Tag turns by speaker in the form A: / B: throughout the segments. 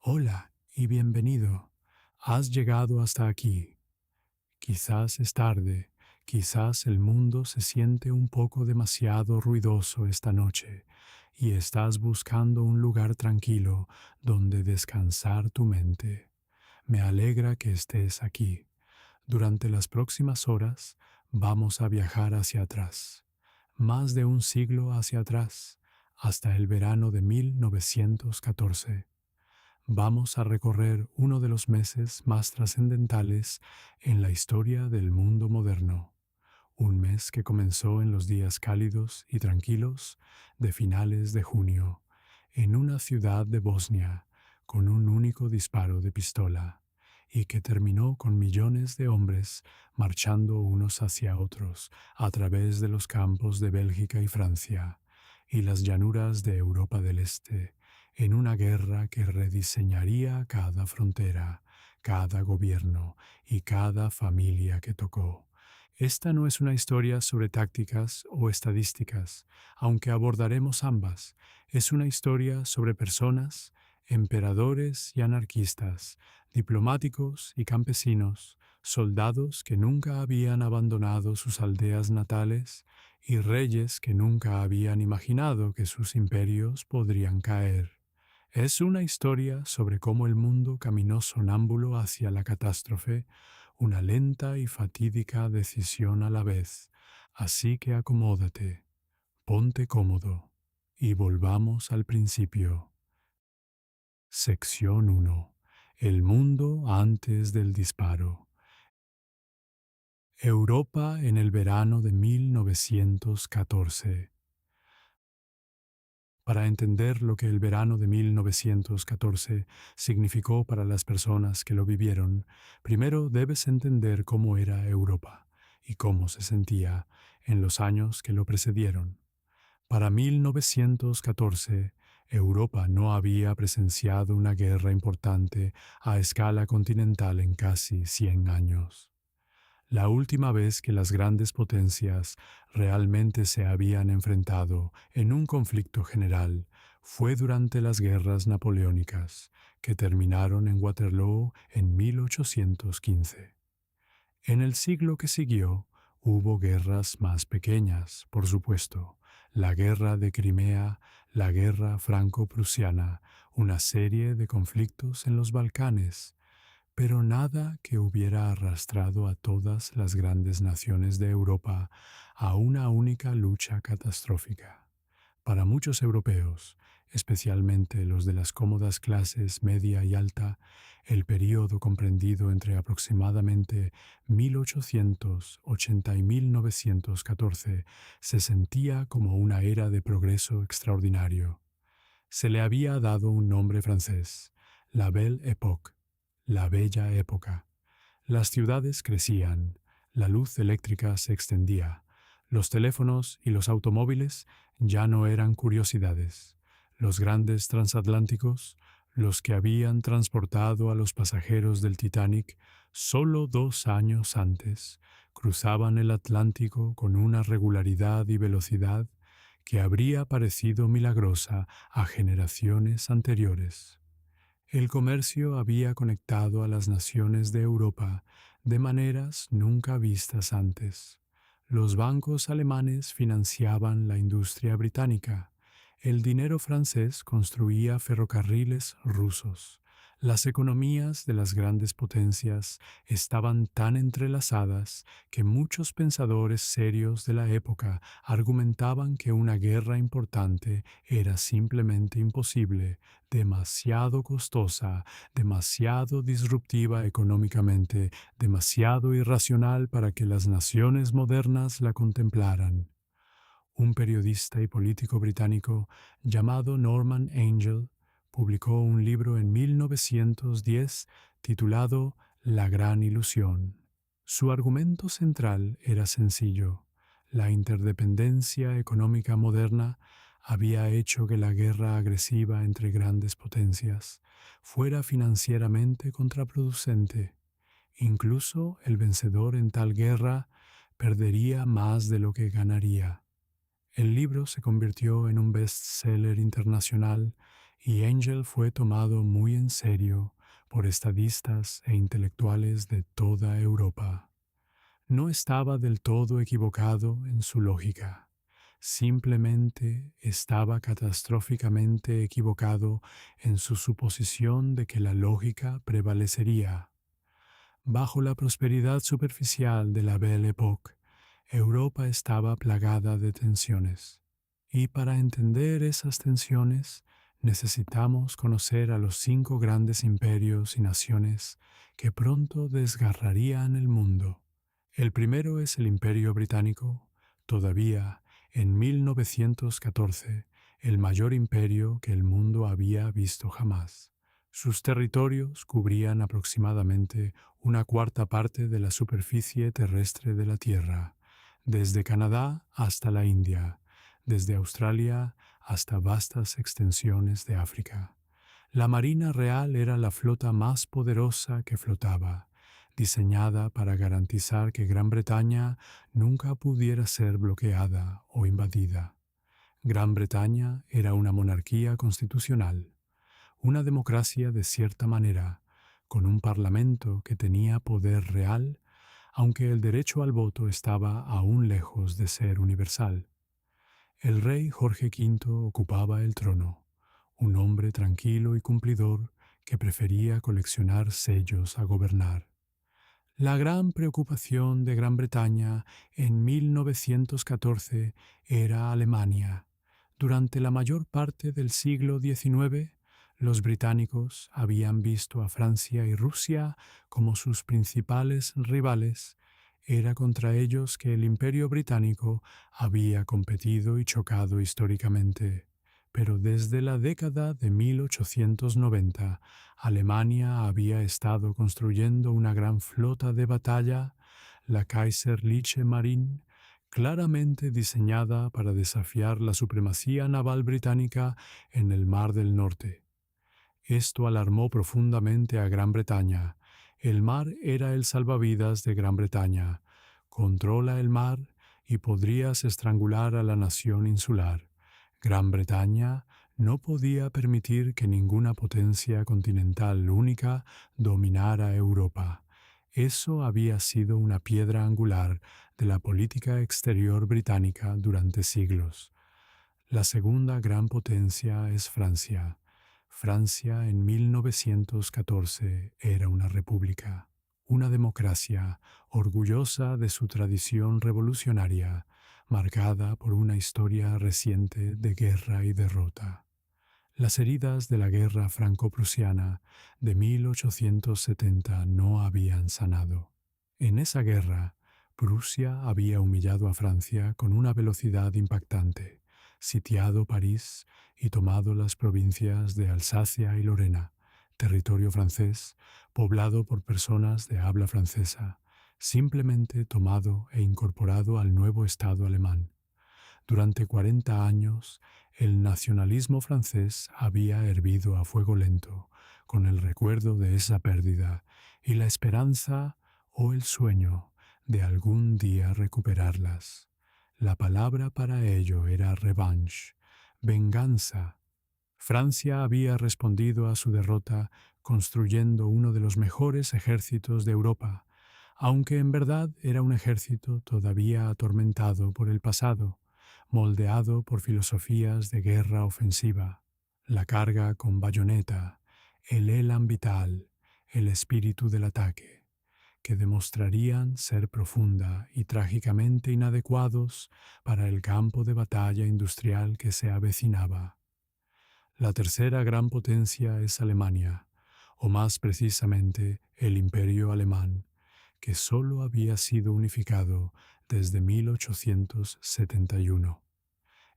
A: Hola y bienvenido. Has llegado hasta aquí. Quizás es tarde, quizás el mundo se siente un poco demasiado ruidoso esta noche y estás buscando un lugar tranquilo donde descansar tu mente. Me alegra que estés aquí. Durante las próximas horas vamos a viajar hacia atrás, más de un siglo hacia atrás, hasta el verano de 1914. Vamos a recorrer uno de los meses más trascendentales en la historia del mundo moderno, un mes que comenzó en los días cálidos y tranquilos de finales de junio, en una ciudad de Bosnia, con un único disparo de pistola, y que terminó con millones de hombres marchando unos hacia otros a través de los campos de Bélgica y Francia, y las llanuras de Europa del Este, en una guerra que rediseñaría cada frontera, cada gobierno y cada familia que tocó. Esta no es una historia sobre tácticas o estadísticas, aunque abordaremos ambas. Es una historia sobre personas, emperadores y anarquistas, diplomáticos y campesinos, soldados que nunca habían abandonado sus aldeas natales y reyes que nunca habían imaginado que sus imperios podrían caer. Es una historia sobre cómo el mundo caminó sonámbulo hacia la catástrofe, una lenta y fatídica decisión a la vez. Así que acomódate, ponte cómodo y volvamos al principio. Sección 1. El mundo antes del disparo. Europa en el verano de 1914. Para entender lo que el verano de 1914 significó para las personas que lo vivieron, primero debes entender cómo era Europa y cómo se sentía en los años que lo precedieron. Para 1914, Europa no había presenciado una guerra importante a escala continental en casi 100 años. La última vez que las grandes potencias realmente se habían enfrentado en un conflicto general fue durante las guerras napoleónicas, que terminaron en Waterloo en 1815. En el siglo que siguió, hubo guerras más pequeñas, por supuesto, la guerra de Crimea, la guerra franco-prusiana, una serie de conflictos en los Balcanes, pero nada que hubiera arrastrado a todas las grandes naciones de Europa a una única lucha catastrófica. Para muchos europeos, especialmente los de las cómodas clases media y alta, el período comprendido entre aproximadamente 1880 y 1914 se sentía como una era de progreso extraordinario. Se le había dado un nombre francés, la Belle Époque, la bella época. Las ciudades crecían, la luz eléctrica se extendía, los teléfonos y los automóviles ya no eran curiosidades. Los grandes transatlánticos, los que habían transportado a los pasajeros del Titanic solo 2 años antes, cruzaban el Atlántico con una regularidad y velocidad que habría parecido milagrosa a generaciones anteriores. El comercio había conectado a las naciones de Europa de maneras nunca vistas antes. Los bancos alemanes financiaban la industria británica. El dinero francés construía ferrocarriles rusos. Las economías de las grandes potencias estaban tan entrelazadas que muchos pensadores serios de la época argumentaban que una guerra importante era simplemente imposible, demasiado costosa, demasiado disruptiva económicamente, demasiado irracional para que las naciones modernas la contemplaran. Un periodista y político británico llamado Norman Angell publicó un libro en 1910 titulado La Gran Ilusión. Su argumento central era sencillo. La interdependencia económica moderna había hecho que la guerra agresiva entre grandes potencias fuera financieramente contraproducente. Incluso el vencedor en tal guerra perdería más de lo que ganaría. El libro se convirtió en un bestseller internacional y Engel fue tomado muy en serio por estadistas e intelectuales de toda Europa. No estaba del todo equivocado en su lógica, simplemente estaba catastróficamente equivocado en su suposición de que la lógica prevalecería. Bajo la prosperidad superficial de la Belle Époque, Europa estaba plagada de tensiones. Y para entender esas tensiones, necesitamos conocer a los 5 grandes imperios y naciones que pronto desgarrarían el mundo. El primero es el Imperio Británico, todavía en 1914, el mayor imperio que el mundo había visto jamás. Sus territorios cubrían aproximadamente una cuarta parte de la superficie terrestre de la Tierra, desde Canadá hasta la India, desde Australia hasta vastas extensiones de África. La Marina Real era la flota más poderosa que flotaba, diseñada para garantizar que Gran Bretaña nunca pudiera ser bloqueada o invadida. Gran Bretaña era una monarquía constitucional, una democracia de cierta manera, con un parlamento que tenía poder real, aunque el derecho al voto estaba aún lejos de ser universal. El rey Jorge V ocupaba el trono, un hombre tranquilo y cumplidor que prefería coleccionar sellos a gobernar. La gran preocupación de Gran Bretaña en 1914 era Alemania. Durante la mayor parte del siglo XIX, los británicos habían visto a Francia y Rusia como sus principales rivales. Era contra ellos que el Imperio Británico había competido y chocado históricamente. Pero desde la década de 1890, Alemania había estado construyendo una gran flota de batalla, la Kaiserliche Marine, claramente diseñada para desafiar la supremacía naval británica en el Mar del Norte. Esto alarmó profundamente a Gran Bretaña. El mar era el salvavidas de Gran Bretaña. Controla el mar y podrías estrangular a la nación insular. Gran Bretaña no podía permitir que ninguna potencia continental única dominara Europa. Eso había sido una piedra angular de la política exterior británica durante siglos. La segunda gran potencia es Francia. Francia en 1914 era una república, una democracia orgullosa de su tradición revolucionaria, marcada por una historia reciente de guerra y derrota. Las heridas de la guerra franco-prusiana de 1870 no habían sanado. En esa guerra, Prusia había humillado a Francia con una velocidad impactante, sitiado París y tomado las provincias de Alsacia y Lorena, territorio francés poblado por personas de habla francesa, simplemente tomado e incorporado al nuevo Estado alemán. Durante 40 años, el nacionalismo francés había hervido a fuego lento, con el recuerdo de esa pérdida y la esperanza o el sueño de algún día recuperarlas. La palabra para ello era revanche, venganza. Francia había respondido a su derrota construyendo uno de los mejores ejércitos de Europa, aunque en verdad era un ejército todavía atormentado por el pasado, moldeado por filosofías de guerra ofensiva, la carga con bayoneta, el élan vital, el espíritu del ataque, que demostrarían ser profunda y trágicamente inadecuados para el campo de batalla industrial que se avecinaba. La tercera gran potencia es Alemania, o más precisamente el Imperio Alemán, que solo había sido unificado desde 1871.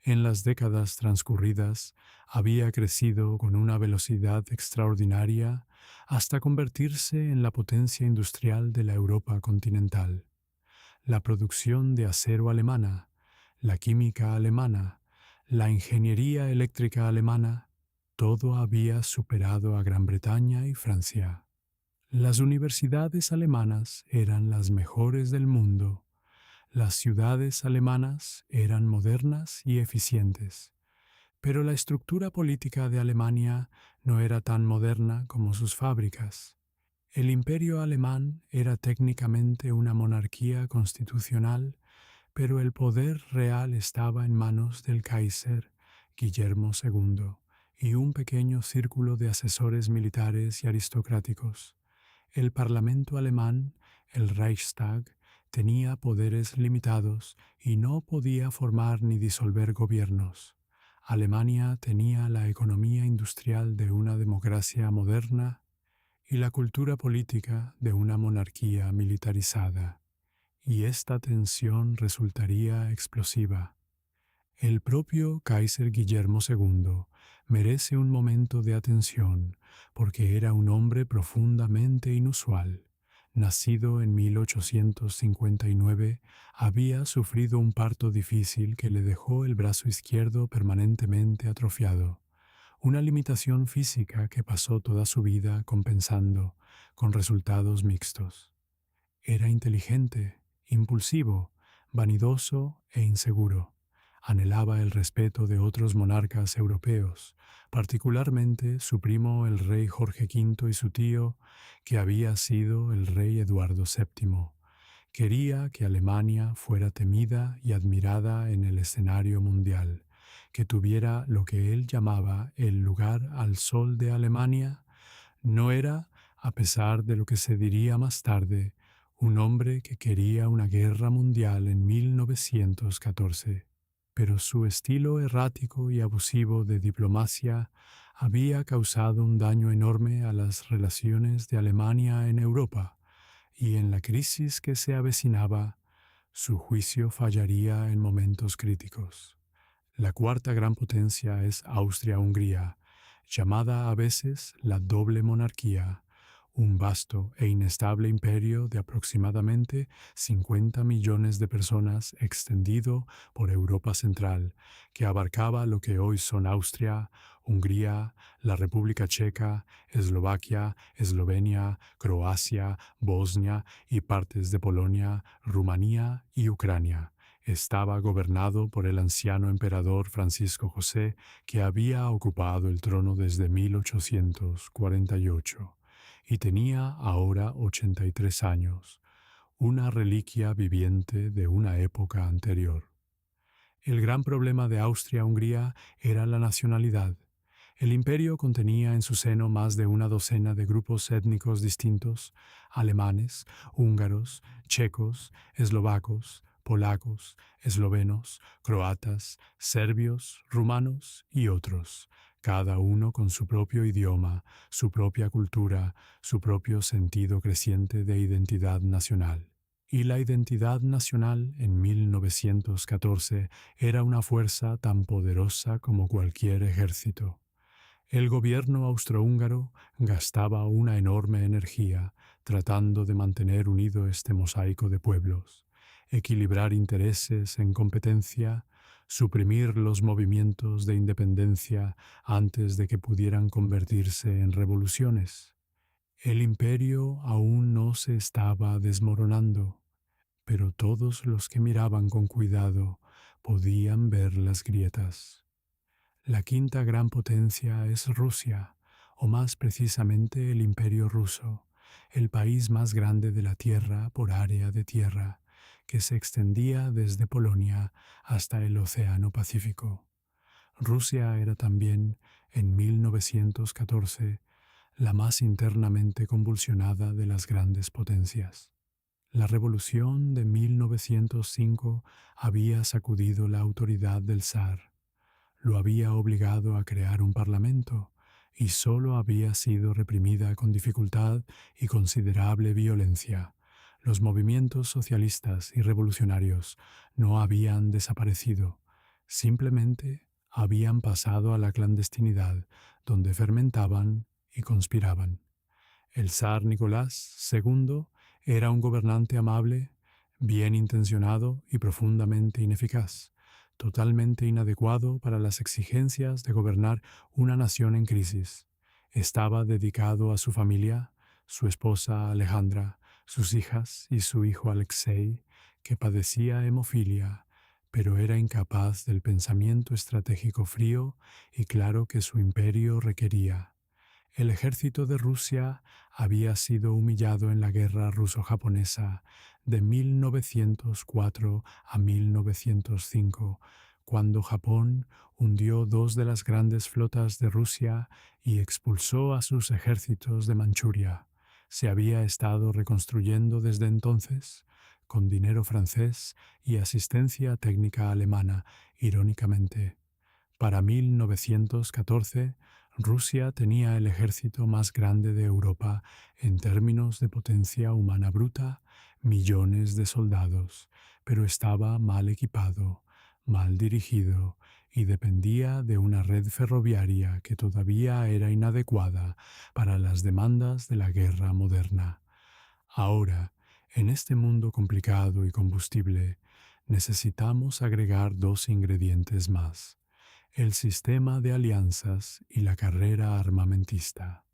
A: En las décadas transcurridas había crecido con una velocidad extraordinaria hasta convertirse en la potencia industrial de la Europa continental. La producción de acero alemana, la química alemana, la ingeniería eléctrica alemana, todo había superado a Gran Bretaña y Francia. Las universidades alemanas eran las mejores del mundo. Las ciudades alemanas eran modernas y eficientes. Pero la estructura política de Alemania no era tan moderna como sus fábricas. El imperio alemán era técnicamente una monarquía constitucional, pero el poder real estaba en manos del Kaiser Guillermo II y un pequeño círculo de asesores militares y aristocráticos. El Parlamento alemán, el Reichstag, tenía poderes limitados y no podía formar ni disolver gobiernos. Alemania tenía la economía industrial de una democracia moderna y la cultura política de una monarquía militarizada, y esta tensión resultaría explosiva. El propio Kaiser Guillermo II merece un momento de atención porque era un hombre profundamente inusual. Nacido en 1859, había sufrido un parto difícil que le dejó el brazo izquierdo permanentemente atrofiado, una limitación física que pasó toda su vida compensando, con resultados mixtos. Era inteligente, impulsivo, vanidoso e inseguro. Anhelaba el respeto de otros monarcas europeos, particularmente su primo el rey Jorge V y su tío, que había sido el rey Eduardo VII. Quería que Alemania fuera temida y admirada en el escenario mundial, que tuviera lo que él llamaba el lugar al sol de Alemania. No era, a pesar de lo que se diría más tarde, un hombre que quería una guerra mundial en 1914, pero su estilo errático y abusivo de diplomacia había causado un daño enorme a las relaciones de Alemania en Europa, y en la crisis que se avecinaba, su juicio fallaría en momentos críticos. La cuarta gran potencia es Austria-Hungría, llamada a veces la doble monarquía, un vasto e inestable imperio de aproximadamente 50 millones de personas extendido por Europa Central, que abarcaba lo que hoy son Austria, Hungría, la República Checa, Eslovaquia, Eslovenia, Croacia, Bosnia y partes de Polonia, Rumanía y Ucrania. Estaba gobernado por el anciano emperador Francisco José, que había ocupado el trono desde 1848 y tenía ahora 83 años, una reliquia viviente de una época anterior. El gran problema de Austria-Hungría era la nacionalidad. El imperio contenía en su seno más de una docena de grupos étnicos distintos: alemanes, húngaros, checos, eslovacos, polacos, eslovenos, croatas, serbios, rumanos y otros, cada uno con su propio idioma, su propia cultura, su propio sentido creciente de identidad nacional. Y la identidad nacional en 1914 era una fuerza tan poderosa como cualquier ejército. El gobierno austrohúngaro gastaba una enorme energía tratando de mantener unido este mosaico de pueblos, equilibrar intereses en competencia, suprimir los movimientos de independencia antes de que pudieran convertirse en revoluciones. El imperio aún no se estaba desmoronando, pero todos los que miraban con cuidado podían ver las grietas. La quinta gran potencia es Rusia, o más precisamente el Imperio ruso, el país más grande de la Tierra por área de tierra, que se extendía desde Polonia hasta el Océano Pacífico. Rusia era también, en 1914, la más internamente convulsionada de las grandes potencias. La revolución de 1905 había sacudido la autoridad del zar, lo había obligado a crear un parlamento y solo había sido reprimida con dificultad y considerable violencia. Los movimientos socialistas y revolucionarios no habían desaparecido, simplemente habían pasado a la clandestinidad, donde fermentaban y conspiraban. El zar Nicolás II era un gobernante amable, bien intencionado y profundamente ineficaz, totalmente inadecuado para las exigencias de gobernar una nación en crisis. Estaba dedicado a su familia, su esposa Alejandra, sus hijas y su hijo Alexei, que padecía hemofilia, pero era incapaz del pensamiento estratégico frío y claro que su imperio requería. El ejército de Rusia había sido humillado en la guerra ruso-japonesa de 1904 a 1905, cuando Japón hundió dos de las grandes flotas de Rusia y expulsó a sus ejércitos de Manchuria. Se había estado reconstruyendo desde entonces, con dinero francés y asistencia técnica alemana, irónicamente. Para 1914, Rusia tenía el ejército más grande de Europa en términos de potencia humana bruta, millones de soldados, pero estaba mal equipado, mal dirigido y dependía de una red ferroviaria que todavía era inadecuada para las demandas de la guerra moderna. Ahora, en este mundo complicado y combustible, necesitamos agregar dos ingredientes más: el sistema de alianzas y la carrera armamentista.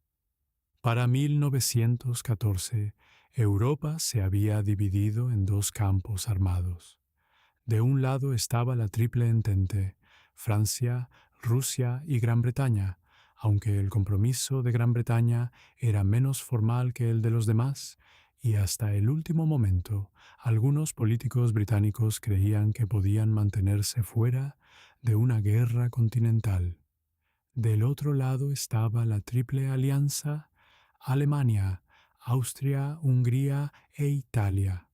A: Para 1914, Europa se había dividido en dos campos armados. De un lado estaba la Triple Entente, Francia, Rusia y Gran Bretaña, aunque el compromiso de Gran Bretaña era menos formal que el de los demás, y hasta el último momento algunos políticos británicos creían que podían mantenerse fuera de una guerra continental. Del otro lado estaba la Triple Alianza: Alemania, Austria, Hungría e Italia,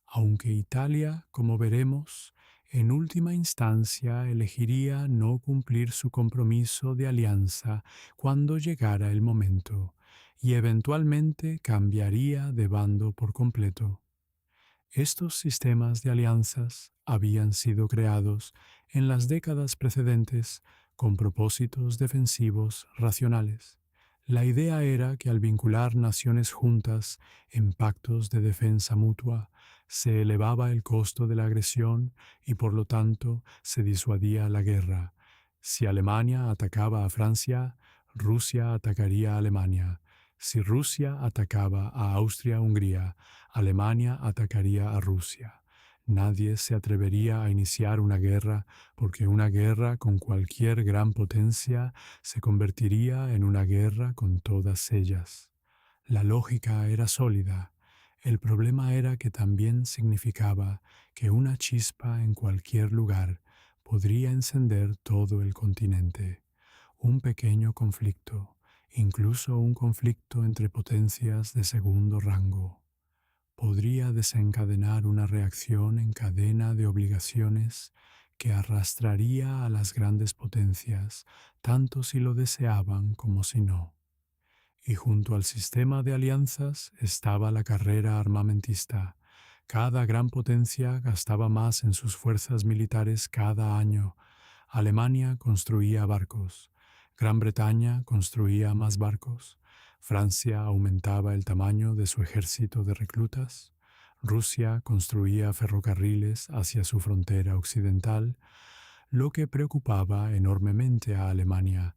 A: aunque Italia, como veremos, en última instancia elegiría no cumplir su compromiso de alianza cuando llegara el momento, y eventualmente cambiaría de bando por completo. Estos sistemas de alianzas habían sido creados en las décadas precedentes con propósitos defensivos racionales. La idea era que al vincular naciones juntas en pactos de defensa mutua, se elevaba el costo de la agresión y por lo tanto se disuadía la guerra. Si Alemania atacaba a Francia, Rusia atacaría a Alemania. Si Rusia atacaba a Austria-Hungría, Alemania atacaría a Rusia. Nadie se atrevería a iniciar una guerra porque una guerra con cualquier gran potencia se convertiría en una guerra con todas ellas. La lógica era sólida. El problema era que también significaba que una chispa en cualquier lugar podría encender todo el continente. Un pequeño conflicto, incluso un conflicto entre potencias de segundo rango, podría desencadenar una reacción en cadena de obligaciones que arrastraría a las grandes potencias, tanto si lo deseaban como si no. Y junto al sistema de alianzas estaba la carrera armamentista. Cada gran potencia gastaba más en sus fuerzas militares cada año. Alemania construía barcos, Gran Bretaña construía más barcos, Francia aumentaba el tamaño de su ejército de reclutas, Rusia construía ferrocarriles hacia su frontera occidental, lo que preocupaba enormemente a Alemania,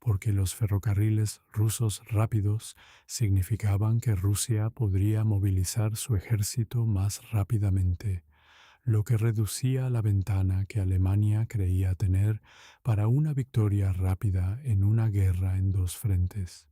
A: porque los ferrocarriles rusos rápidos significaban que Rusia podría movilizar su ejército más rápidamente, lo que reducía la ventana que Alemania creía tener para una victoria rápida en una guerra en dos frentes.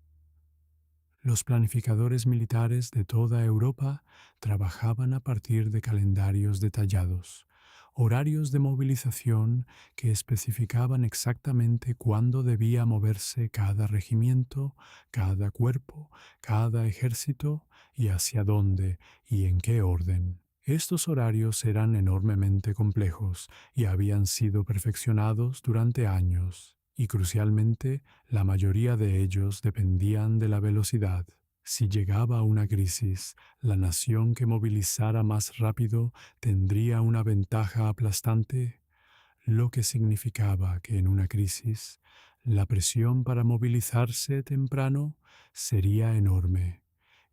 A: Los planificadores militares de toda Europa trabajaban a partir de calendarios detallados, horarios de movilización que especificaban exactamente cuándo debía moverse cada regimiento, cada cuerpo, cada ejército y hacia dónde y en qué orden. Estos horarios eran enormemente complejos y habían sido perfeccionados durante años, y crucialmente, la mayoría de ellos dependían de la velocidad. Si llegaba una crisis, la nación que movilizara más rápido tendría una ventaja aplastante, lo que significaba que en una crisis, la presión para movilizarse temprano sería enorme.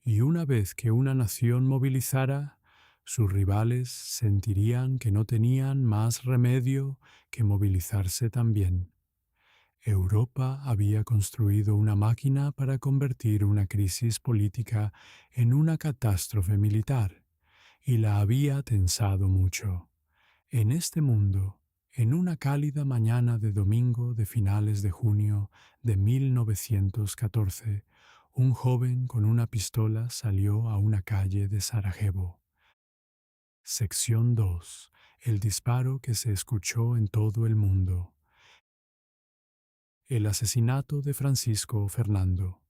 A: Y una vez que una nación movilizara, sus rivales sentirían que no tenían más remedio que movilizarse también. Europa había construido una máquina para convertir una crisis política en una catástrofe militar, y la había tensado mucho. En este mundo, en una cálida mañana de domingo de finales de junio de 1914, un joven con una pistola salió a una calle de Sarajevo. Sección 2. El disparo que se escuchó en todo el mundo. El asesinato de Francisco Fernando.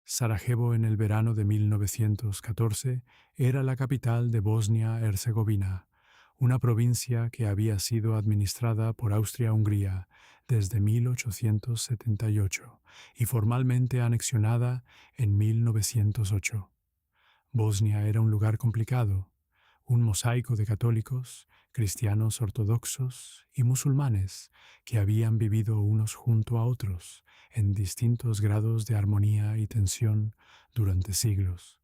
A: Sarajevo en el verano de 1914 era la capital de Bosnia-Herzegovina, una provincia que había sido administrada por Austria-Hungría desde 1878 y formalmente anexionada en 1908. Bosnia era un lugar complicado, un mosaico de católicos, cristianos ortodoxos y musulmanes que habían vivido unos junto a otros en distintos grados de armonía y tensión durante siglos.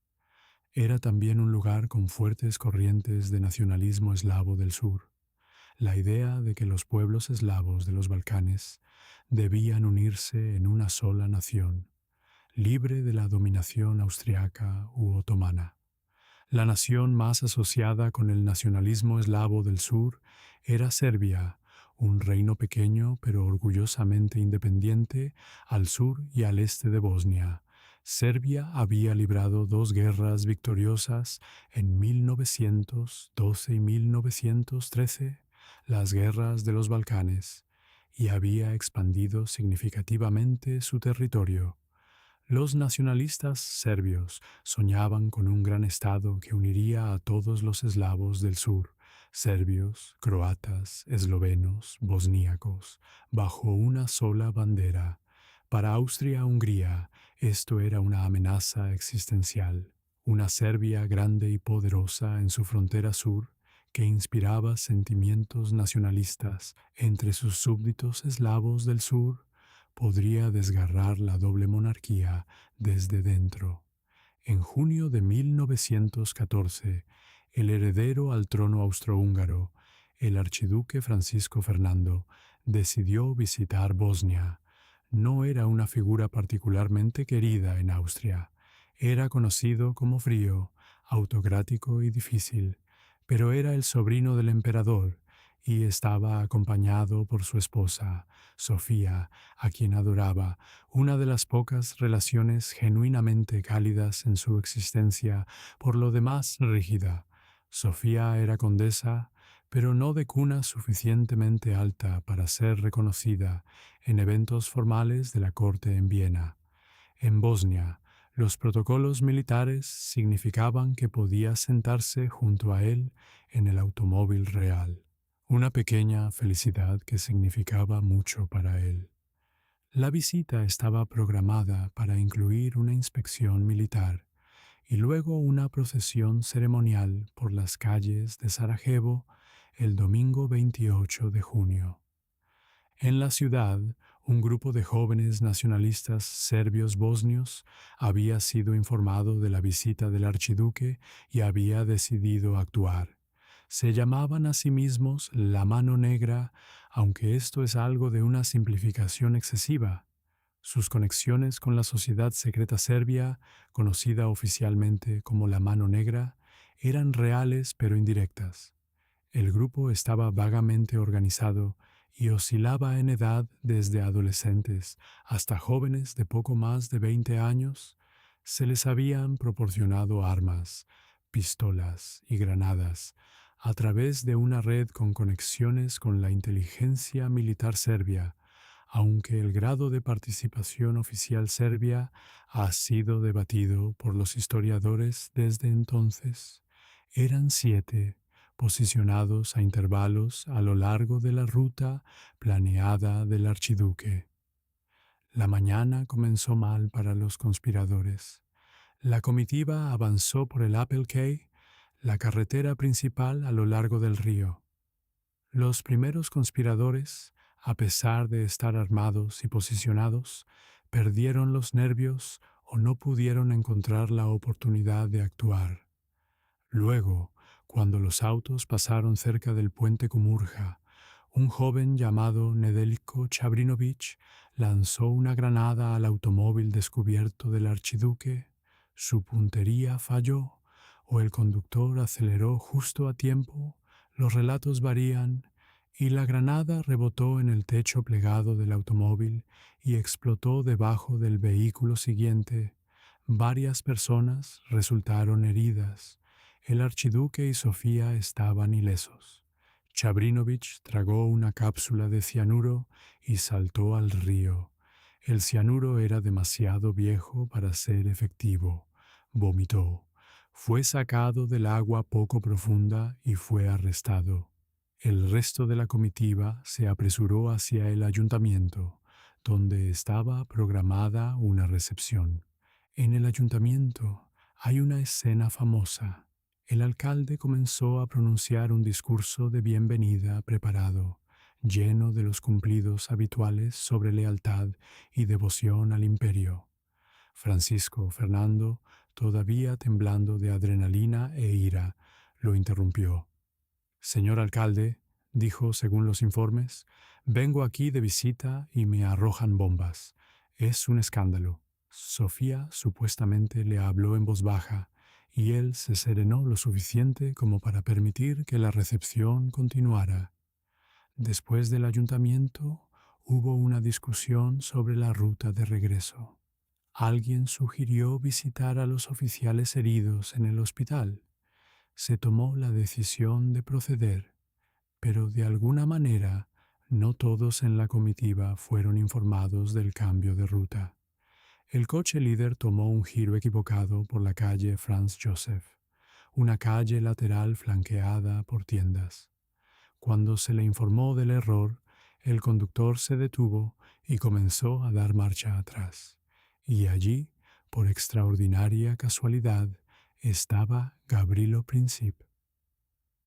A: Era también un lugar con fuertes corrientes de nacionalismo eslavo del sur, la idea de que los pueblos eslavos de los Balcanes debían unirse en una sola nación, libre de la dominación austriaca u otomana. La nación más asociada con el nacionalismo eslavo del sur era Serbia, un reino pequeño pero orgullosamente independiente al sur y al este de Bosnia. Serbia había librado dos guerras victoriosas en 1912 y 1913, las guerras de los Balcanes, y había expandido significativamente su territorio. Los nacionalistas serbios soñaban con un gran estado que uniría a todos los eslavos del sur, serbios, croatas, eslovenos, bosníacos, bajo una sola bandera. Para Austria-Hungría esto era una amenaza existencial, una Serbia grande y poderosa en su frontera sur que inspiraba sentimientos nacionalistas entre sus súbditos eslavos del sur podría desgarrar la doble monarquía desde dentro. En junio de 1914, el heredero al trono austrohúngaro, el archiduque Francisco Fernando, decidió visitar Bosnia. No era una figura particularmente querida en Austria. Era conocido como frío, autocrático y difícil, pero era el sobrino del emperador y estaba acompañado por su esposa, Sofía, a quien adoraba, una de las pocas relaciones genuinamente cálidas en su existencia, por lo demás rígida. Sofía era condesa, pero no de cuna suficientemente alta para ser reconocida en eventos formales de la corte en Viena. En Bosnia, los protocolos militares significaban que podía sentarse junto a él en el automóvil real, una pequeña felicidad que significaba mucho para él. La visita estaba programada para incluir una inspección militar y luego una procesión ceremonial por las calles de Sarajevo el domingo 28 de junio. En la ciudad, un grupo de jóvenes nacionalistas serbios bosnios había sido informado de la visita del archiduque y había decidido actuar. Se llamaban a sí mismos la Mano Negra, aunque esto es algo de una simplificación excesiva. Sus conexiones con la sociedad secreta serbia, conocida oficialmente como la Mano Negra, eran reales pero indirectas. El grupo estaba vagamente organizado y oscilaba en edad desde adolescentes hasta jóvenes de poco más de 20 años. Se les habían proporcionado armas, pistolas y granadas a través de una red con conexiones con la inteligencia militar serbia, aunque el grado de participación oficial serbia ha sido debatido por los historiadores desde entonces. Eran 7, posicionados a intervalos a lo largo de la ruta planeada del archiduque. La mañana comenzó mal para los conspiradores. La comitiva avanzó por el Apple Quay, la carretera principal a lo largo del río. Los primeros conspiradores, a pesar de estar armados y posicionados, perdieron los nervios o no pudieron encontrar la oportunidad de actuar. Luego, cuando los autos pasaron cerca del puente Kumurja, un joven llamado Nedeljko Chabrinović lanzó una granada al automóvil descubierto del archiduque. Su puntería falló o el conductor aceleró justo a tiempo, Los relatos varían y la granada rebotó en el techo plegado del automóvil y explotó debajo del vehículo siguiente. Varias personas resultaron heridas. El archiduque y Sofía estaban ilesos. Chabrinovich tragó una cápsula de cianuro y saltó al río. El cianuro era demasiado viejo para ser efectivo. Vomitó. Fue sacado del agua poco profunda y fue arrestado. El resto de la comitiva se apresuró hacia el ayuntamiento, donde estaba programada una recepción. En el ayuntamiento hay una escena famosa. El alcalde comenzó a pronunciar un discurso de bienvenida preparado, lleno de los cumplidos habituales sobre lealtad y devoción al imperio. Francisco Fernando, todavía temblando de adrenalina e ira, lo interrumpió. Señor alcalde, dijo según los informes, vengo aquí de visita y me arrojan bombas. Es un escándalo. Sofía supuestamente le habló en voz baja y él se serenó lo suficiente como para permitir que la recepción continuara. Después del ayuntamiento hubo una discusión sobre la ruta de regreso. Alguien sugirió visitar a los oficiales heridos en el hospital. Se tomó la decisión de proceder, pero de alguna manera no todos en la comitiva fueron informados del cambio de ruta. El coche líder tomó un giro equivocado por la calle Franz Joseph, una calle lateral flanqueada por tiendas. Cuando se le informó del error, el conductor se detuvo y comenzó a dar marcha atrás. Y allí, por extraordinaria casualidad, estaba Gavrilo Princip.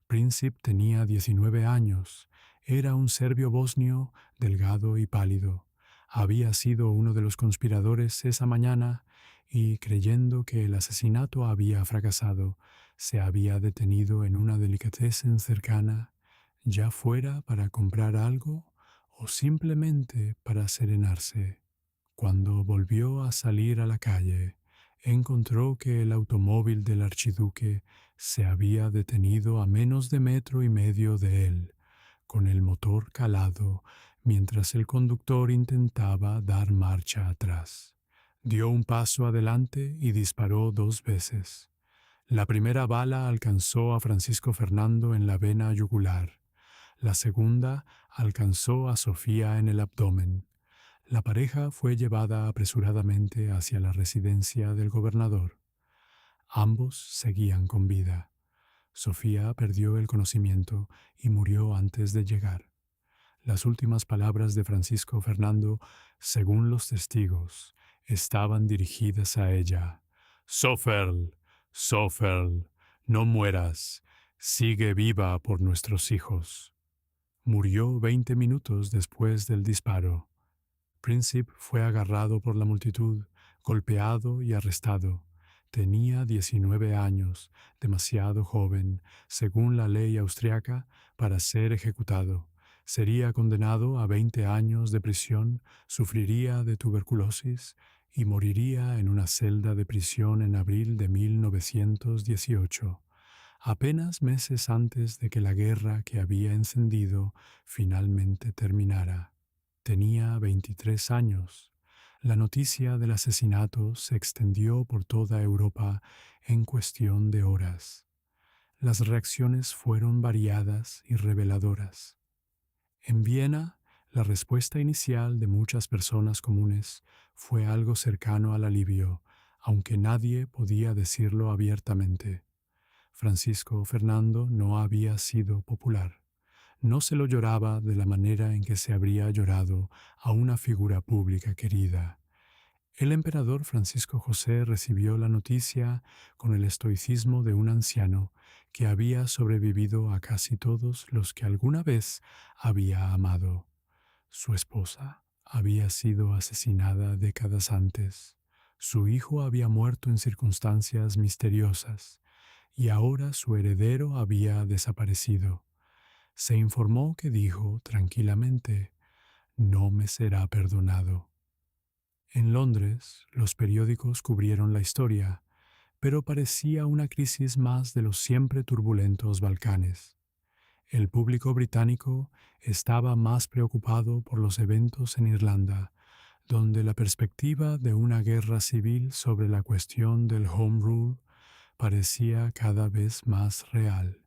A: Princip tenía 19 años, era un serbio bosnio, delgado y pálido. Había sido uno de los conspiradores esa mañana y, creyendo que el asesinato había fracasado, se había detenido en una delicatessen cercana, ya fuera para comprar algo o simplemente para serenarse. Cuando volvió a salir a la calle, encontró que el automóvil del archiduque se había detenido a menos de 1,5 metros de él, con el motor calado, mientras el conductor intentaba dar marcha atrás. Dio un paso adelante y disparó 2 veces. La primera bala alcanzó a Francisco Fernando en la vena yugular. La segunda alcanzó a Sofía en el abdomen. La pareja fue llevada apresuradamente hacia la residencia del gobernador. Ambos seguían con vida. Sofía perdió el conocimiento y murió antes de llegar. Las últimas palabras de Francisco Fernando, según los testigos, estaban dirigidas a ella. «Soferl, Soferl, no mueras, sigue viva por nuestros hijos». Murió 20 minutos después del disparo. Princip fue agarrado por la multitud, golpeado y arrestado. Tenía 19 años, demasiado joven, según la ley austriaca, para ser ejecutado. Sería condenado a 20 años de prisión, sufriría de tuberculosis y moriría en una celda de prisión en abril de 1918, apenas meses antes de que la guerra que había encendido finalmente terminara. Tenía 23 años. La noticia del asesinato se extendió por toda Europa en cuestión de horas. Las reacciones fueron variadas y reveladoras. En Viena, la respuesta inicial de muchas personas comunes fue algo cercano al alivio, aunque nadie podía decirlo abiertamente. Francisco Fernando no había sido popular. No se lo lloraba de la manera en que se habría llorado a una figura pública querida. El emperador Francisco José recibió la noticia con el estoicismo de un anciano que había sobrevivido a casi todos los que alguna vez había amado. Su esposa había sido asesinada décadas antes. Su hijo había muerto en circunstancias misteriosas y ahora su heredero había desaparecido. Se informó que dijo tranquilamente: «No me será perdonado». En Londres, los periódicos cubrieron la historia, pero parecía una crisis más de los siempre turbulentos Balcanes. El público británico estaba más preocupado por los eventos en Irlanda, donde la perspectiva de una guerra civil sobre la cuestión del Home Rule parecía cada vez más real.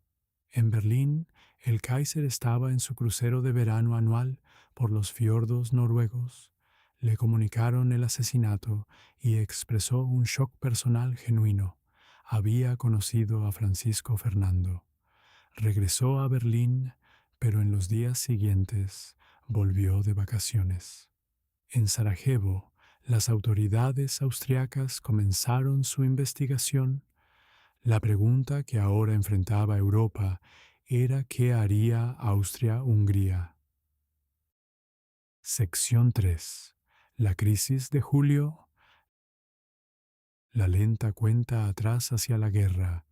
A: En Berlín, el Kaiser estaba en su crucero de verano anual por los fiordos noruegos. Le comunicaron el asesinato y expresó un shock personal genuino. Había conocido a Francisco Fernando. Regresó a Berlín, pero en los días siguientes volvió de vacaciones. En Sarajevo, las autoridades austriacas comenzaron su investigación. La pregunta que ahora enfrentaba Europa era qué haría Austria-Hungría. Sección 3. La crisis de julio, la lenta cuenta atrás hacia la guerra.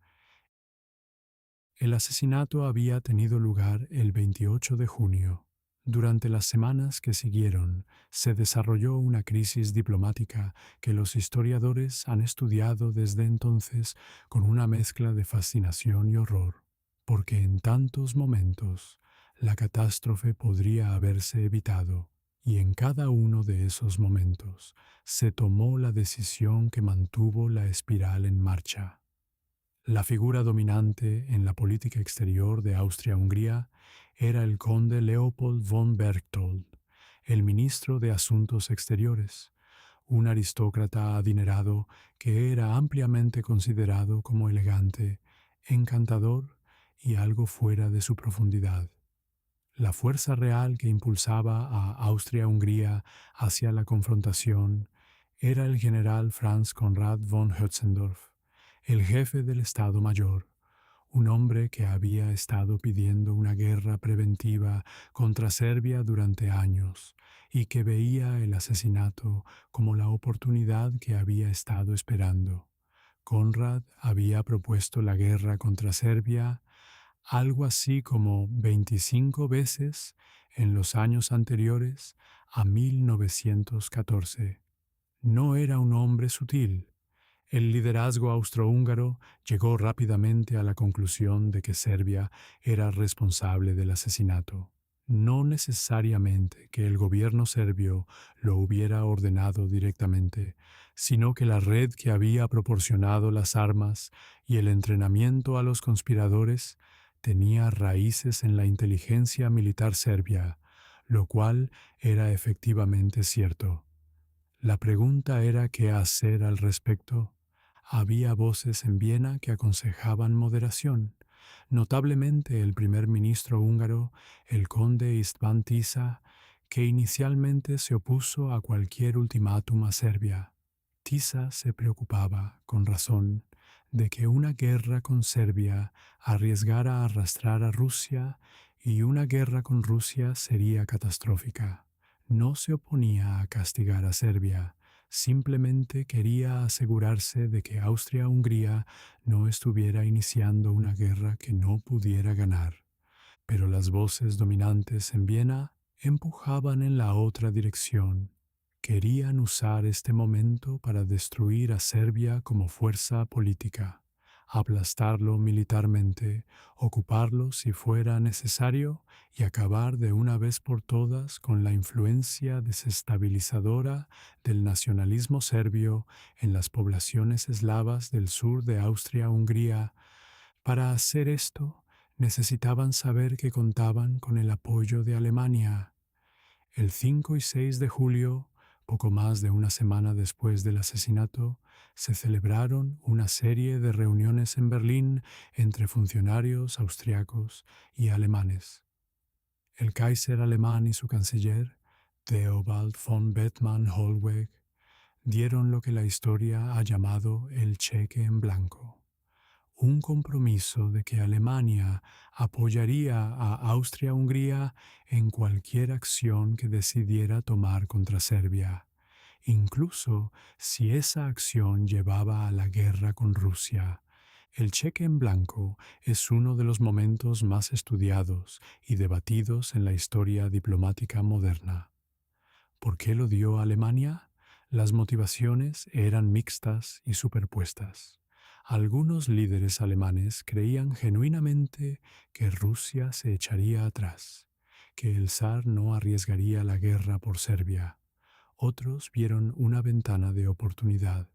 A: El asesinato había tenido lugar el 28 de junio. Durante las semanas que siguieron, se desarrolló una crisis diplomática que los historiadores han estudiado desde entonces con una mezcla de fascinación y horror, porque en tantos momentos la catástrofe podría haberse evitado, y en cada uno de esos momentos se tomó la decisión que mantuvo la espiral en marcha. La figura dominante en la política exterior de Austria-Hungría era el conde Leopold von Berchtold, el ministro de Asuntos Exteriores, un aristócrata adinerado que era ampliamente considerado como elegante, encantador y algo fuera de su profundidad. La fuerza real que impulsaba a Austria-Hungría hacia la confrontación era el general Franz Conrad von Hötzendorf, el jefe del Estado Mayor, un hombre que había estado pidiendo una guerra preventiva contra Serbia durante años y que veía el asesinato como la oportunidad que había estado esperando. Conrad había propuesto la guerra contra Serbia algo así como 25 veces en los años anteriores a 1914. No era un hombre sutil. El liderazgo austrohúngaro llegó rápidamente a la conclusión de que Serbia era responsable del asesinato. No necesariamente que el gobierno serbio lo hubiera ordenado directamente, sino que la red que había proporcionado las armas y el entrenamiento a los conspiradores tenía raíces en la inteligencia militar serbia, lo cual era efectivamente cierto. La pregunta era qué hacer al respecto. Había voces en Viena que aconsejaban moderación. Notablemente el primer ministro húngaro, el conde István Tisza, que inicialmente se opuso a cualquier ultimátum a Serbia. Tisza se preocupaba, con razón, de que una guerra con Serbia arriesgara a arrastrar a Rusia y una guerra con Rusia sería catastrófica. No se oponía a castigar a Serbia, simplemente quería asegurarse de que Austria-Hungría no estuviera iniciando una guerra que no pudiera ganar. Pero las voces dominantes en Viena empujaban en la otra dirección. Querían usar este momento para destruir a Serbia como fuerza política, aplastarlo militarmente, ocuparlo si fuera necesario y acabar de una vez por todas con la influencia desestabilizadora del nacionalismo serbio en las poblaciones eslavas del sur de Austria-Hungría. Para hacer esto, necesitaban saber que contaban con el apoyo de Alemania. El 5 y 6 de julio, poco más de una semana después del asesinato, se celebraron una serie de reuniones en Berlín entre funcionarios austriacos y alemanes. El Kaiser alemán y su canciller, Theobald von Bethmann-Hollweg, dieron lo que la historia ha llamado el cheque en blanco. Un compromiso de que Alemania apoyaría a Austria-Hungría en cualquier acción que decidiera tomar contra Serbia, incluso si esa acción llevaba a la guerra con Rusia. El cheque en blanco es uno de los momentos más estudiados y debatidos en la historia diplomática moderna. ¿Por qué lo dio Alemania? Las motivaciones eran mixtas y superpuestas. Algunos líderes alemanes creían genuinamente que Rusia se echaría atrás, que el zar no arriesgaría la guerra por Serbia. Otros vieron una ventana de oportunidad.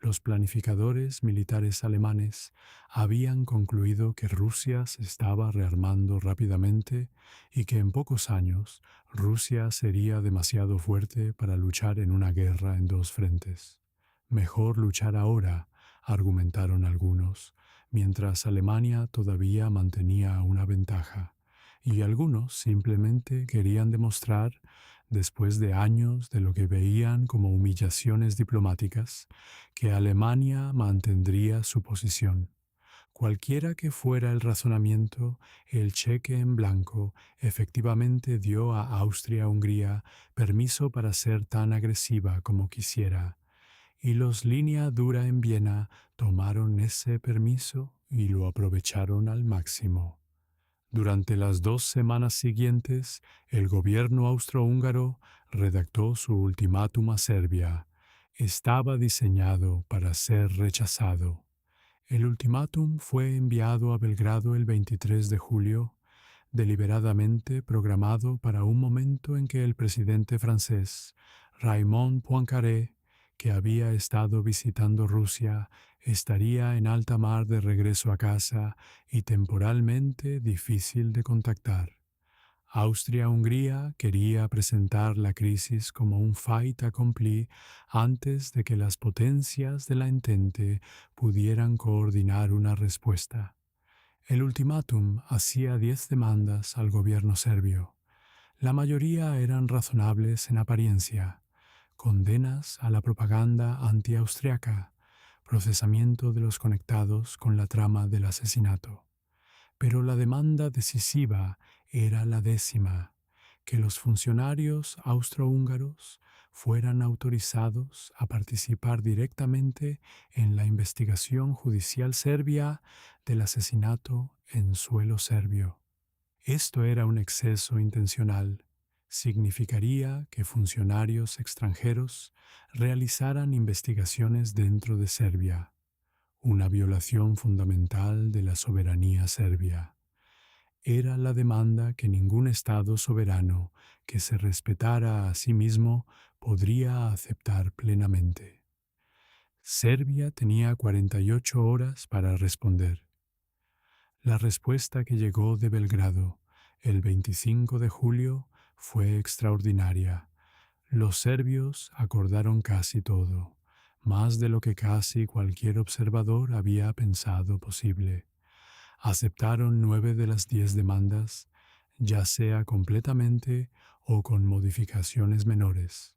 A: Los planificadores militares alemanes habían concluido que Rusia se estaba rearmando rápidamente y que en pocos años Rusia sería demasiado fuerte para luchar en una guerra en dos frentes. Mejor luchar ahora, argumentaron algunos, mientras Alemania todavía mantenía una ventaja, y algunos simplemente querían demostrar, después de años de lo que veían como humillaciones diplomáticas, que Alemania mantendría su posición. Cualquiera que fuera el razonamiento, el cheque en blanco efectivamente dio a Austria-Hungría permiso para ser tan agresiva como quisiera, y los línea dura en Viena tomaron ese permiso y lo aprovecharon al máximo. Durante las 2 semanas siguientes, el gobierno austrohúngaro redactó su ultimátum a Serbia. Estaba diseñado para ser rechazado. El ultimátum fue enviado a Belgrado el 23 de julio, deliberadamente programado para un momento en que el presidente francés, Raymond Poincaré, que había estado visitando Rusia, estaría en alta mar de regreso a casa y temporalmente difícil de contactar. Austria-Hungría quería presentar la crisis como un fait accompli antes de que las potencias de la Entente pudieran coordinar una respuesta. El ultimátum hacía 10 demandas al gobierno serbio. La mayoría eran razonables en apariencia: condenas a la propaganda antiaustriaca, procesamiento de los conectados con la trama del asesinato. Pero la demanda decisiva era la 10ª: que los funcionarios austrohúngaros fueran autorizados a participar directamente en la investigación judicial serbia del asesinato en suelo serbio. Esto era un exceso intencional. Significaría que funcionarios extranjeros realizaran investigaciones dentro de Serbia, una violación fundamental de la soberanía serbia. Era la demanda que ningún Estado soberano que se respetara a sí mismo podría aceptar plenamente. Serbia tenía 48 horas para responder. La respuesta que llegó de Belgrado el 25 de julio fue extraordinaria. Los serbios acordaron casi todo, más de lo que casi cualquier observador había pensado posible. Aceptaron 9 de las 10 demandas, ya sea completamente o con modificaciones menores.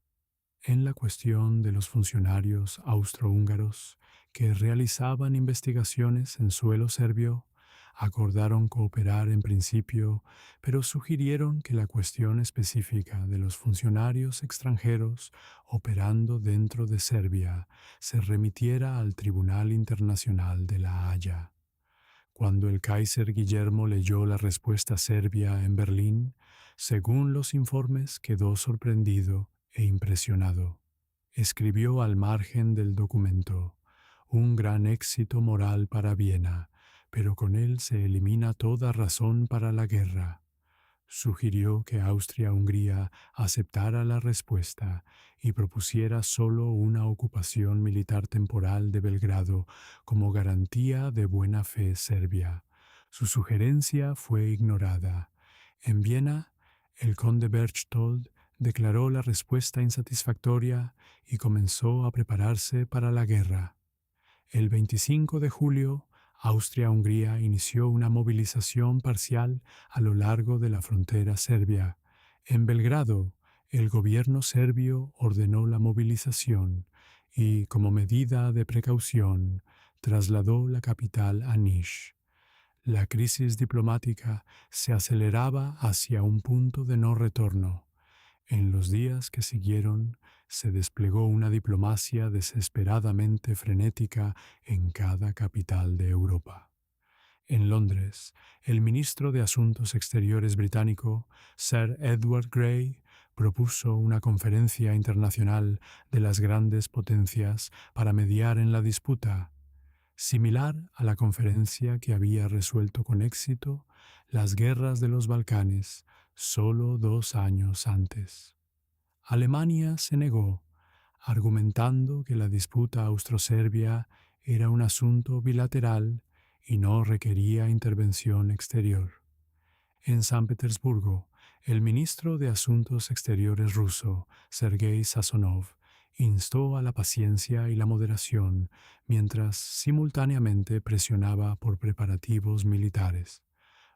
A: En la cuestión de los funcionarios austrohúngaros que realizaban investigaciones en suelo serbio, acordaron cooperar en principio, pero sugirieron que la cuestión específica de los funcionarios extranjeros operando dentro de Serbia se remitiera al Tribunal Internacional de La Haya. Cuando el Kaiser Guillermo leyó la respuesta serbia en Berlín, según los informes, quedó sorprendido e impresionado. Escribió al margen del documento: un gran éxito moral para Viena, pero con él se elimina toda razón para la guerra. Sugirió que Austria-Hungría aceptara la respuesta y propusiera solo una ocupación militar temporal de Belgrado como garantía de buena fe serbia. Su sugerencia fue ignorada. En Viena, el conde Berchtold declaró la respuesta insatisfactoria y comenzó a prepararse para la guerra. El 25 de julio, Austria-Hungría inició una movilización parcial a lo largo de la frontera serbia. En Belgrado, el gobierno serbio ordenó la movilización y, como medida de precaución, trasladó la capital a Niš. La crisis diplomática se aceleraba hacia un punto de no retorno. En los días que siguieron, se desplegó una diplomacia desesperadamente frenética en cada capital de Europa. En Londres, el ministro de Asuntos Exteriores británico, Sir Edward Grey, propuso una conferencia internacional de las grandes potencias para mediar en la disputa. similar a la conferencia que había resuelto con éxito las guerras de los Balcanes solo 2 años antes. Alemania se negó, argumentando que la disputa austroserbia era un asunto bilateral y no requería intervención exterior. En San Petersburgo, el ministro de Asuntos Exteriores ruso, Sergei Sazonov, instó a la paciencia y la moderación mientras simultáneamente presionaba por preparativos militares.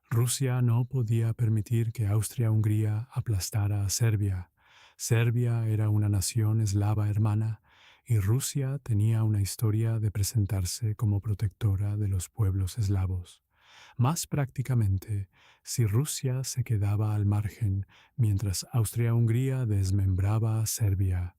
A: Rusia no podía permitir que Austria-Hungría aplastara a Serbia. Serbia era una nación eslava hermana y Rusia tenía una historia de presentarse como protectora de los pueblos eslavos. Más prácticamente, si Rusia se quedaba al margen mientras Austria-Hungría desmembraba a Serbia,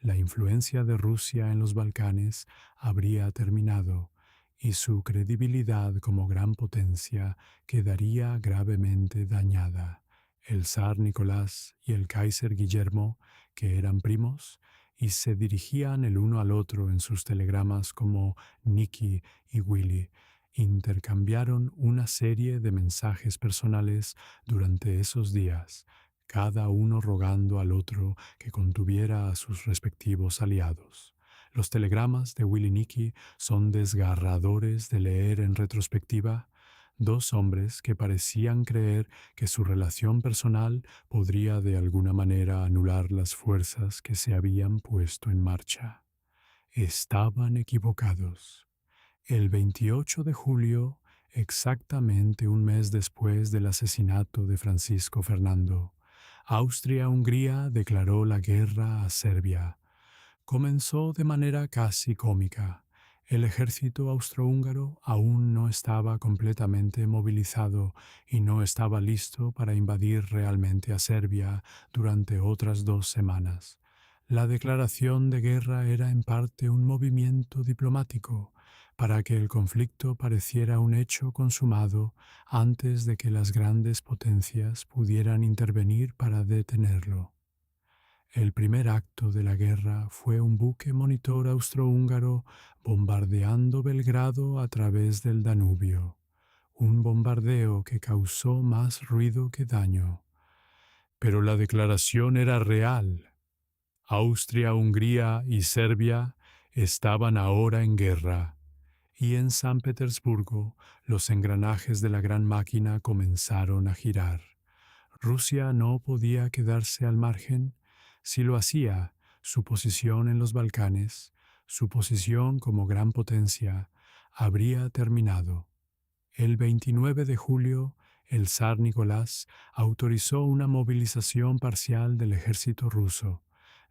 A: la influencia de Rusia en los Balcanes habría terminado y su credibilidad como gran potencia quedaría gravemente dañada. El zar Nicolás y el Kaiser Guillermo, que eran primos, y se dirigían el uno al otro en sus telegramas como Nicky y Willy, intercambiaron una serie de mensajes personales durante esos días, cada uno rogando al otro que contuviera a sus respectivos aliados. Los telegramas de Willy Nicky son desgarradores de leer en retrospectiva. Dos hombres que parecían creer que su relación personal podría de alguna manera anular las fuerzas que se habían puesto en marcha. Estaban equivocados. El 28 de julio, exactamente un mes después del asesinato de Francisco Fernando, Austria-Hungría declaró la guerra a Serbia. Comenzó de manera casi cómica. El ejército austrohúngaro aún no estaba completamente movilizado y no estaba listo para invadir realmente a Serbia durante otras 2 semanas. La declaración de guerra era en parte un movimiento diplomático para que el conflicto pareciera un hecho consumado antes de que las grandes potencias pudieran intervenir para detenerlo. El primer acto de la guerra fue un buque monitor austrohúngaro bombardeando Belgrado a través del Danubio, un bombardeo que causó más ruido que daño. Pero la declaración era real. Austria, Hungría y Serbia estaban ahora en guerra, y en San Petersburgo los engranajes de la gran máquina comenzaron a girar. Rusia no podía quedarse al margen. Si lo hacía, su posición en los Balcanes, su posición como gran potencia, habría terminado. El 29 de julio, el zar Nicolás autorizó una movilización parcial del ejército ruso,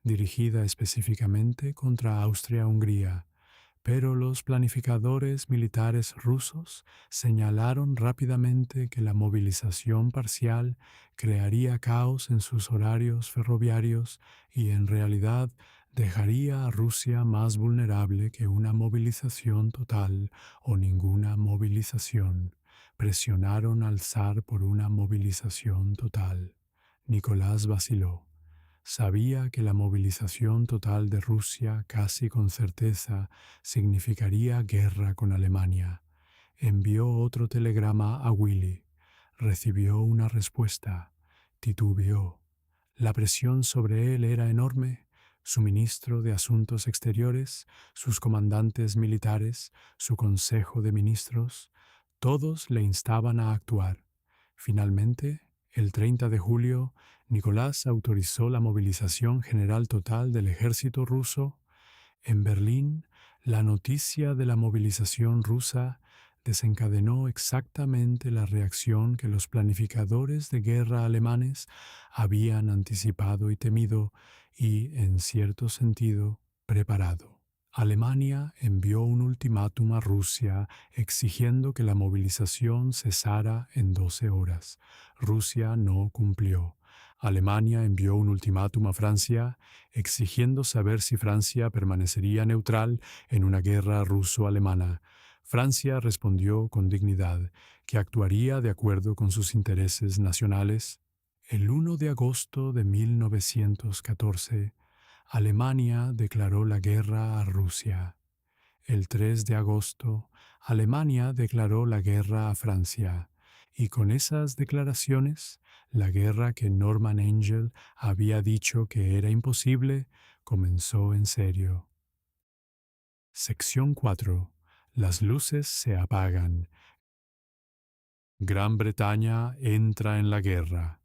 A: dirigida específicamente contra Austria-Hungría, pero los planificadores militares rusos señalaron rápidamente que la movilización parcial crearía caos en sus horarios ferroviarios y en realidad dejaría a Rusia más vulnerable que una movilización total o ninguna movilización. Presionaron al zar por una movilización total. Nicolás vaciló. Sabía que la movilización total de Rusia casi con certeza significaría guerra con Alemania. Envió otro telegrama a Willy. Recibió una respuesta. Titubeó. La presión sobre él era enorme. Su ministro de Asuntos Exteriores, sus comandantes militares, su consejo de ministros, todos le instaban a actuar. Finalmente, el 30 de julio, Nicolás autorizó la movilización general total del ejército ruso. En Berlín, la noticia de la movilización rusa desencadenó exactamente la reacción que los planificadores de guerra alemanes habían anticipado y temido y, en cierto sentido, preparado. Alemania envió un ultimátum a Rusia exigiendo que la movilización cesara en 12 horas. Rusia no cumplió. Alemania envió un ultimátum a Francia exigiendo saber si Francia permanecería neutral en una guerra ruso-alemana. Francia respondió con dignidad que actuaría de acuerdo con sus intereses nacionales. El 1 de agosto de 1914, Alemania declaró la guerra a Rusia. El 3 de agosto, Alemania declaró la guerra a Francia, y con esas declaraciones, la guerra que Norman Angell había dicho que era imposible, comenzó en serio. Sección 4. Las luces se apagan. Gran Bretaña entra en la guerra.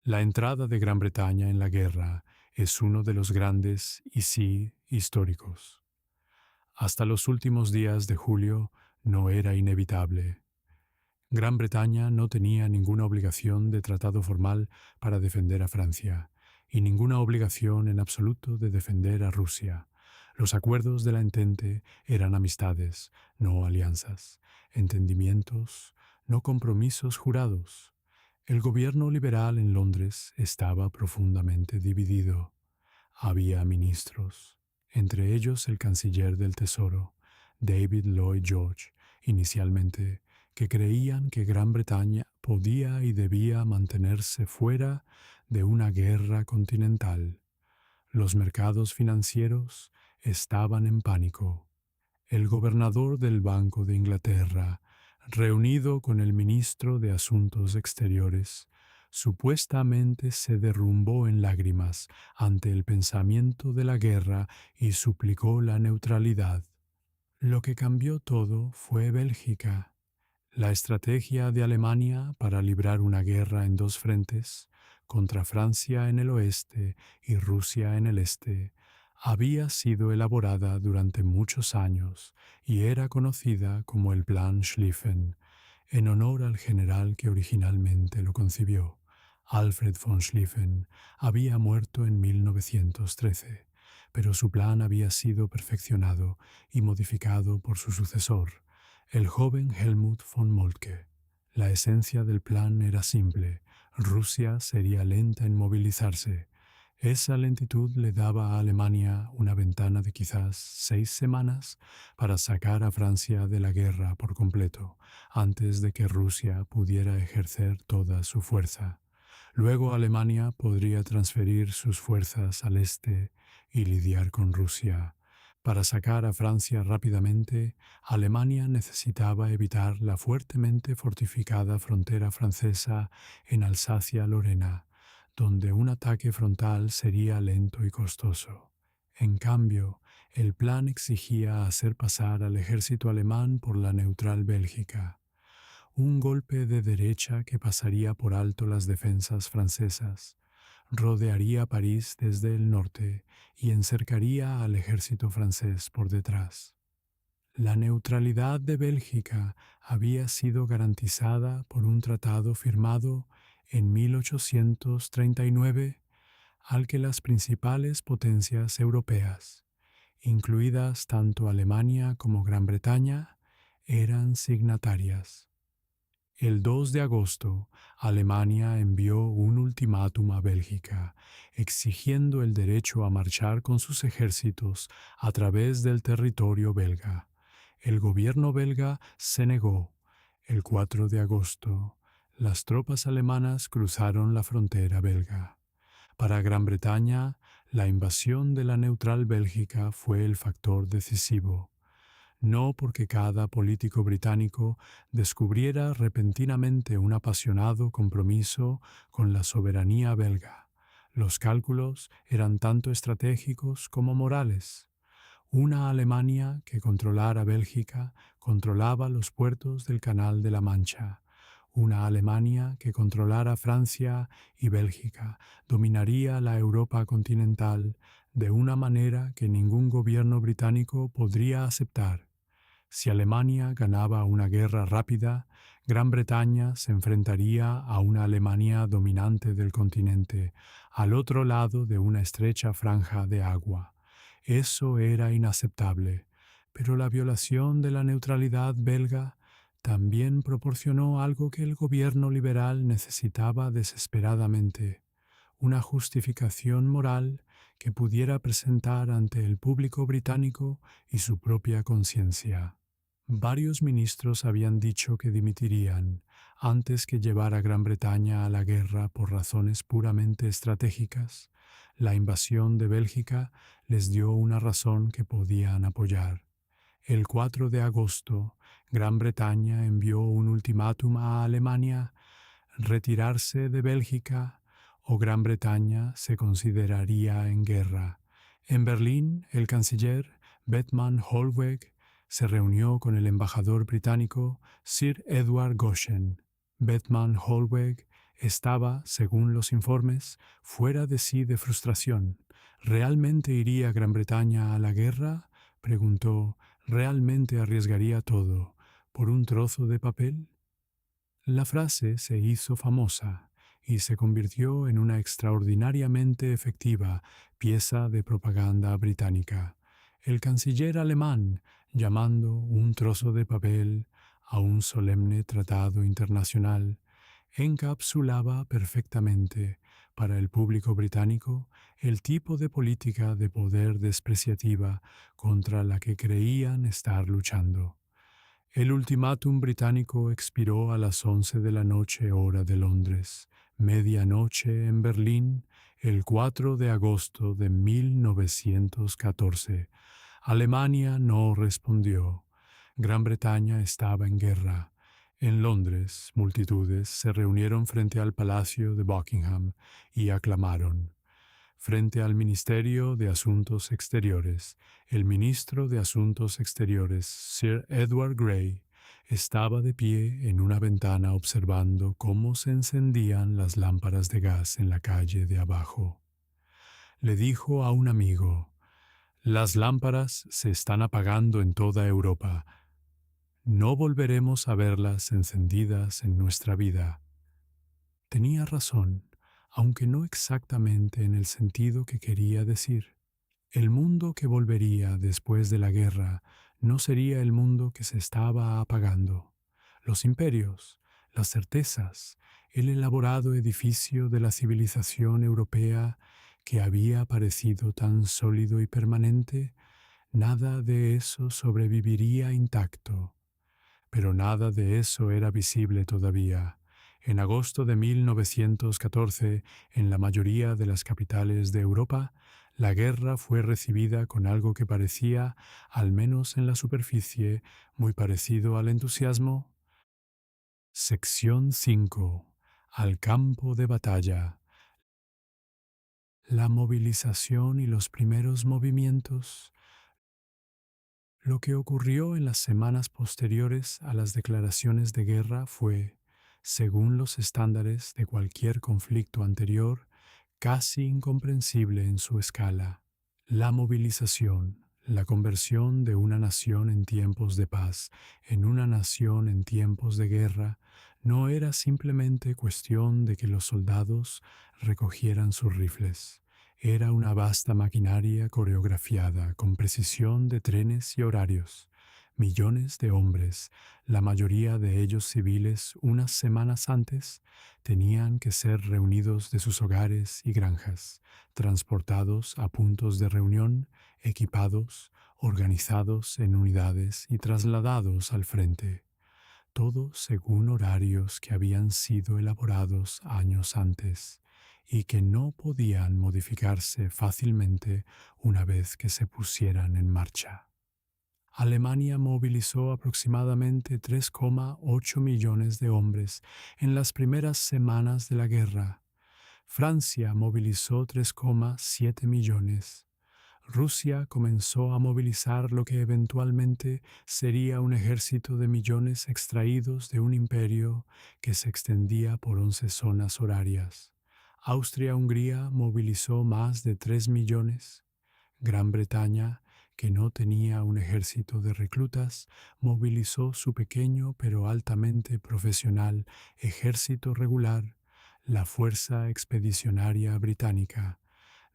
A: La entrada de Gran Bretaña en la guerra es uno de los grandes y sí históricos. Hasta los últimos días de julio no era inevitable. Gran Bretaña no tenía ninguna obligación de tratado formal para defender a Francia, y ninguna obligación en absoluto de defender a Rusia. Los acuerdos de la Entente eran amistades, no alianzas, entendimientos, no compromisos jurados. El gobierno liberal en Londres estaba profundamente dividido. Había ministros, entre ellos el canciller del Tesoro, David Lloyd George, inicialmente, que creían que Gran Bretaña podía y debía mantenerse fuera de una guerra continental. Los mercados financieros estaban en pánico. El gobernador del Banco de Inglaterra, reunido con el ministro de Asuntos Exteriores, supuestamente se derrumbó en lágrimas ante el pensamiento de la guerra y suplicó la neutralidad. Lo que cambió todo fue Bélgica. La estrategia de Alemania para librar una guerra en dos frentes, contra Francia en el oeste y Rusia en el este, había sido elaborada durante muchos años y era conocida como el Plan Schlieffen, en honor al general que originalmente lo concibió. Alfred von Schlieffen había muerto en 1913, pero su plan había sido perfeccionado y modificado por su sucesor, el joven Helmut von Moltke. La esencia del plan era simple: Rusia sería lenta en movilizarse. Esa lentitud le daba a Alemania una ventana de quizás 6 semanas para sacar a Francia de la guerra por completo, antes de que Rusia pudiera ejercer toda su fuerza. Luego Alemania podría transferir sus fuerzas al este y lidiar con Rusia. Para sacar a Francia rápidamente, Alemania necesitaba evitar la fuertemente fortificada frontera francesa en Alsacia-Lorena, donde un ataque frontal sería lento y costoso. En cambio, el plan exigía hacer pasar al ejército alemán por la neutral Bélgica. Un golpe de derecha que pasaría por alto las defensas francesas, rodearía París desde el norte y encercaría al ejército francés por detrás. La neutralidad de Bélgica había sido garantizada por un tratado firmado en 1839 al que las principales potencias europeas, incluidas tanto Alemania como Gran Bretaña, eran signatarias. El 2 de agosto, Alemania envió un ultimátum a Bélgica, exigiendo el derecho a marchar con sus ejércitos a través del territorio belga. El gobierno belga se negó. El 4 de agosto, las tropas alemanas cruzaron la frontera belga. Para Gran Bretaña, la invasión de la neutral Bélgica fue el factor decisivo. No porque cada político británico descubriera repentinamente un apasionado compromiso con la soberanía belga. Los cálculos eran tanto estratégicos como morales. Una Alemania que controlara Bélgica controlaba los puertos del Canal de la Mancha. Una Alemania que controlara Francia y Bélgica dominaría la Europa continental de una manera que ningún gobierno británico podría aceptar. Si Alemania ganaba una guerra rápida, Gran Bretaña se enfrentaría a una Alemania dominante del continente, al otro lado de una estrecha franja de agua. Eso era inaceptable, pero la violación de la neutralidad belga también proporcionó algo que el gobierno liberal necesitaba desesperadamente: una justificación moral que pudiera presentar ante el público británico y su propia conciencia. Varios ministros habían dicho que dimitirían antes que llevar a Gran Bretaña a la guerra por razones puramente estratégicas, La invasión de Bélgica les dio una razón que podían apoyar. El 4 de agosto, Gran Bretaña envió un ultimátum a Alemania: retirarse de Bélgica o Gran Bretaña se consideraría en guerra. En Berlín, el canciller Bethmann Hollweg se reunió con el embajador británico Sir Edward Goschen. Bethmann Hollweg estaba, según los informes, fuera de sí de frustración. ¿Realmente iría Gran Bretaña a la guerra?, preguntó. ¿Realmente arriesgaría todo por un trozo de papel? La frase se hizo famosa y se convirtió en una extraordinariamente efectiva pieza de propaganda británica. El canciller alemán, llamando un trozo de papel a un solemne tratado internacional, encapsulaba perfectamente para el público británico el tipo de política de poder despreciativa contra la que creían estar luchando. El ultimátum británico expiró a las 11 de la noche hora de Londres, medianoche en Berlín, el 4 de agosto de 1914. Alemania no respondió. Gran Bretaña estaba en guerra. En Londres, multitudes se reunieron frente al Palacio de Buckingham y aclamaron. Frente al Ministerio de Asuntos Exteriores, el ministro de Asuntos Exteriores, Sir Edward Grey, estaba de pie en una ventana observando cómo se encendían las lámparas de gas en la calle de abajo. Le dijo a un amigo: «Las lámparas se están apagando en toda Europa. No volveremos a verlas encendidas en nuestra vida». Tenía razón, aunque no exactamente en el sentido que quería decir. El mundo que volvería después de la guerra no sería el mundo que se estaba apagando. Los imperios, las certezas, el elaborado edificio de la civilización europea que había parecido tan sólido y permanente, nada de eso sobreviviría intacto. Pero nada de eso era visible todavía. En agosto de 1914, en la mayoría de las capitales de Europa, la guerra fue recibida con algo que parecía, al menos en la superficie, muy parecido al entusiasmo. Sección 5. Al campo de batalla. La movilización y los primeros movimientos. Lo que ocurrió en las semanas posteriores a las declaraciones de guerra fue, según los estándares de cualquier conflicto anterior, casi incomprensible en su escala. La movilización, la conversión de una nación en tiempos de paz en una nación en tiempos de guerra, no era simplemente cuestión de que los soldados recogieran sus rifles. Era una vasta maquinaria coreografiada con precisión de trenes y horarios. Millones de hombres, la mayoría de ellos civiles, unas semanas antes, tenían que ser reunidos de sus hogares y granjas, transportados a puntos de reunión, equipados, organizados en unidades y trasladados al frente. Todo según horarios que habían sido elaborados años antes y que no podían modificarse fácilmente una vez que se pusieran en marcha. Alemania movilizó aproximadamente 3,8 millones de hombres en las primeras semanas de la guerra. Francia movilizó 3,7 millones. Rusia comenzó a movilizar lo que eventualmente sería un ejército de millones extraídos de un imperio que se extendía por 11 zonas horarias. Austria-Hungría movilizó más de 3 millones. Gran Bretaña, que no tenía un ejército de reclutas, movilizó su pequeño pero altamente profesional ejército regular, la Fuerza Expedicionaria Británica,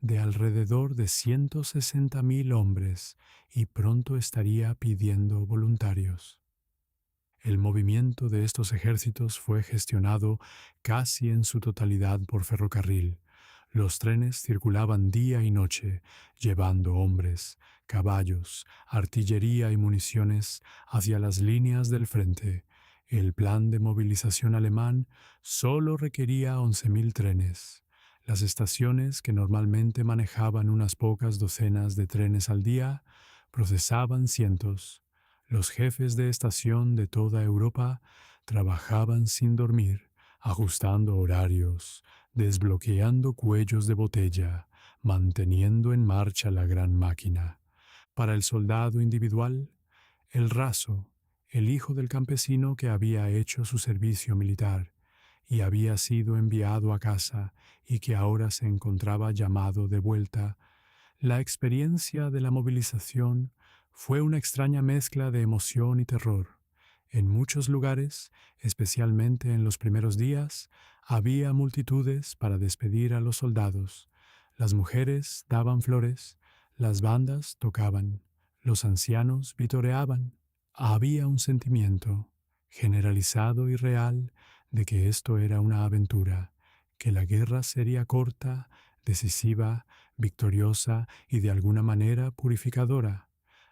A: de alrededor de 160.000 hombres, y pronto estaría pidiendo voluntarios. El movimiento de estos ejércitos fue gestionado casi en su totalidad por ferrocarril. Los trenes circulaban día y noche, llevando hombres, caballos, artillería y municiones hacia las líneas del frente. El plan de movilización alemán solo requería 11.000 trenes. Las estaciones, que normalmente manejaban unas pocas docenas de trenes al día, procesaban cientos. Los jefes de estación de toda Europa trabajaban sin dormir, ajustando horarios, desbloqueando cuellos de botella, manteniendo en marcha la gran máquina. Para el soldado individual, el raso, el hijo del campesino que había hecho su servicio militar y había sido enviado a casa y que ahora se encontraba llamado de vuelta, la experiencia de la movilización fue una extraña mezcla de emoción y terror. En muchos lugares, especialmente en los primeros días, había multitudes para despedir a los soldados. Las mujeres daban flores, las bandas tocaban, los ancianos vitoreaban. Había un sentimiento, generalizado y real, de que esto era una aventura, que la guerra sería corta, decisiva, victoriosa y de alguna manera purificadora.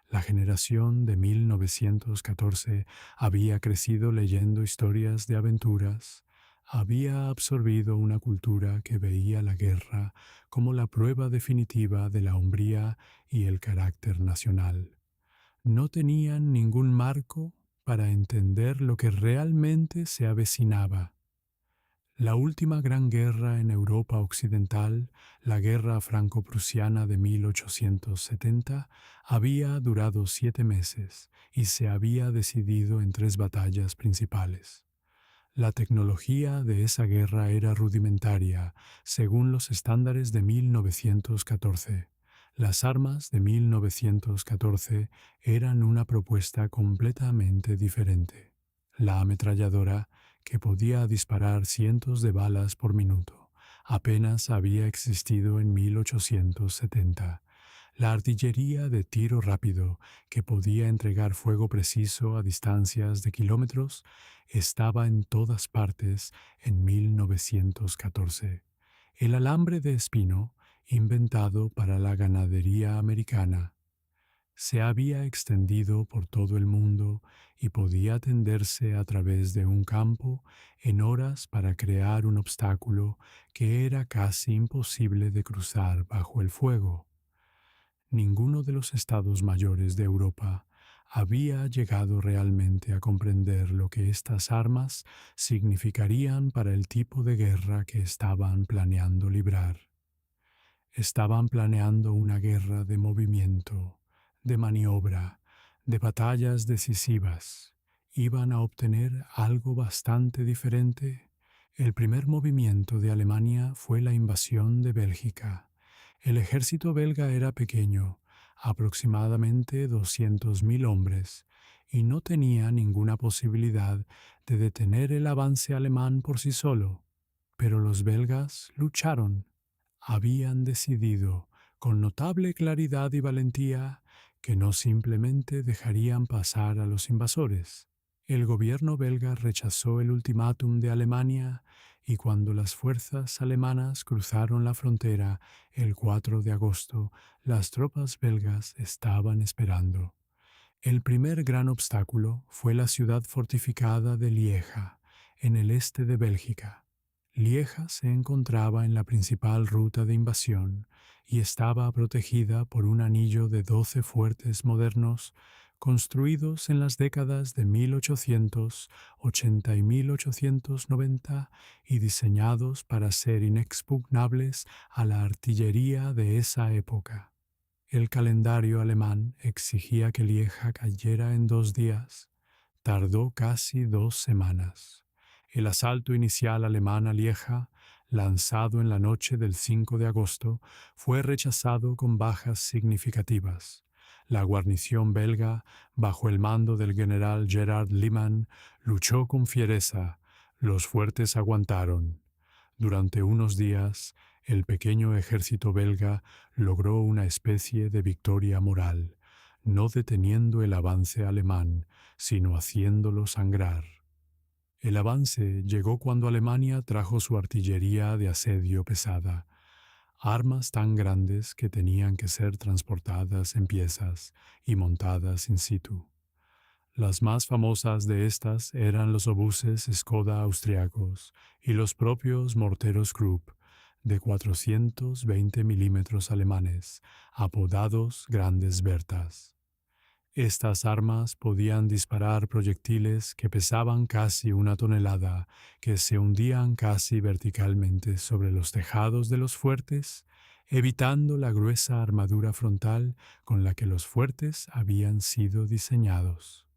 A: La generación de 1914 había crecido leyendo historias de aventuras, había absorbido una cultura que veía la guerra como la prueba definitiva de la hombría y el carácter nacional. No tenían ningún marco para entender lo que realmente se avecinaba. La última gran guerra en Europa occidental, la Guerra Franco-Prusiana de 1870, había durado 7 meses y se había decidido en 3 batallas principales. La tecnología de esa guerra era rudimentaria, según los estándares de 1914. Las armas de 1914 eran una propuesta completamente diferente. La ametralladora, que podía disparar cientos de balas por minuto, apenas había existido en 1870. La artillería de tiro rápido, que podía entregar fuego preciso a distancias de kilómetros, estaba en todas partes en 1914. El alambre de espino, inventado para la ganadería americana, se había extendido por todo el mundo y podía tenderse a través de un campo en horas para crear un obstáculo que era casi imposible de cruzar bajo el fuego. Ninguno de los estados mayores de Europa había llegado realmente a comprender lo que estas armas significarían para el tipo de guerra que estaban planeando librar. Estaban planeando una guerra de movimiento, de maniobra, de batallas decisivas. Iban a obtener algo bastante diferente. El primer movimiento de Alemania fue la invasión de Bélgica. El ejército belga era pequeño, aproximadamente 200.000 hombres, y no tenía ninguna posibilidad de detener el avance alemán por sí solo. Pero los belgas lucharon. Habían decidido, con notable claridad y valentía, que no simplemente dejarían pasar a los invasores. El gobierno belga rechazó el ultimátum de Alemania y cuando las fuerzas alemanas cruzaron la frontera el 4 de agosto, las tropas belgas estaban esperando. El primer gran obstáculo fue la ciudad fortificada de Lieja, en el este de Bélgica. Lieja se encontraba en la principal ruta de invasión y estaba protegida por un anillo de 12 fuertes modernos construidos en las décadas de 1880 y 1890 y diseñados para ser inexpugnables a la artillería de esa época. El calendario alemán exigía que Lieja cayera en 2 días. Tardó casi 2 semanas. El asalto inicial alemán a Lieja, lanzado en la noche del 5 de agosto, fue rechazado con bajas significativas. La guarnición belga, bajo el mando del general Gerard Liman, luchó con fiereza. Los fuertes aguantaron. Durante unos días, el pequeño ejército belga logró una especie de victoria moral, no deteniendo el avance alemán, sino haciéndolo sangrar. El avance llegó cuando Alemania trajo su artillería de asedio pesada, armas tan grandes que tenían que ser transportadas en piezas y montadas in situ. Las más famosas de estas eran los obuses Skoda austriacos y los propios morteros Krupp, de 420 milímetros alemanes, apodados Grandes Bertas. Estas armas podían disparar proyectiles que pesaban casi 1 tonelada, que se hundían casi verticalmente sobre los tejados de los fuertes, evitando la gruesa armadura frontal con la que los fuertes habían sido diseñados.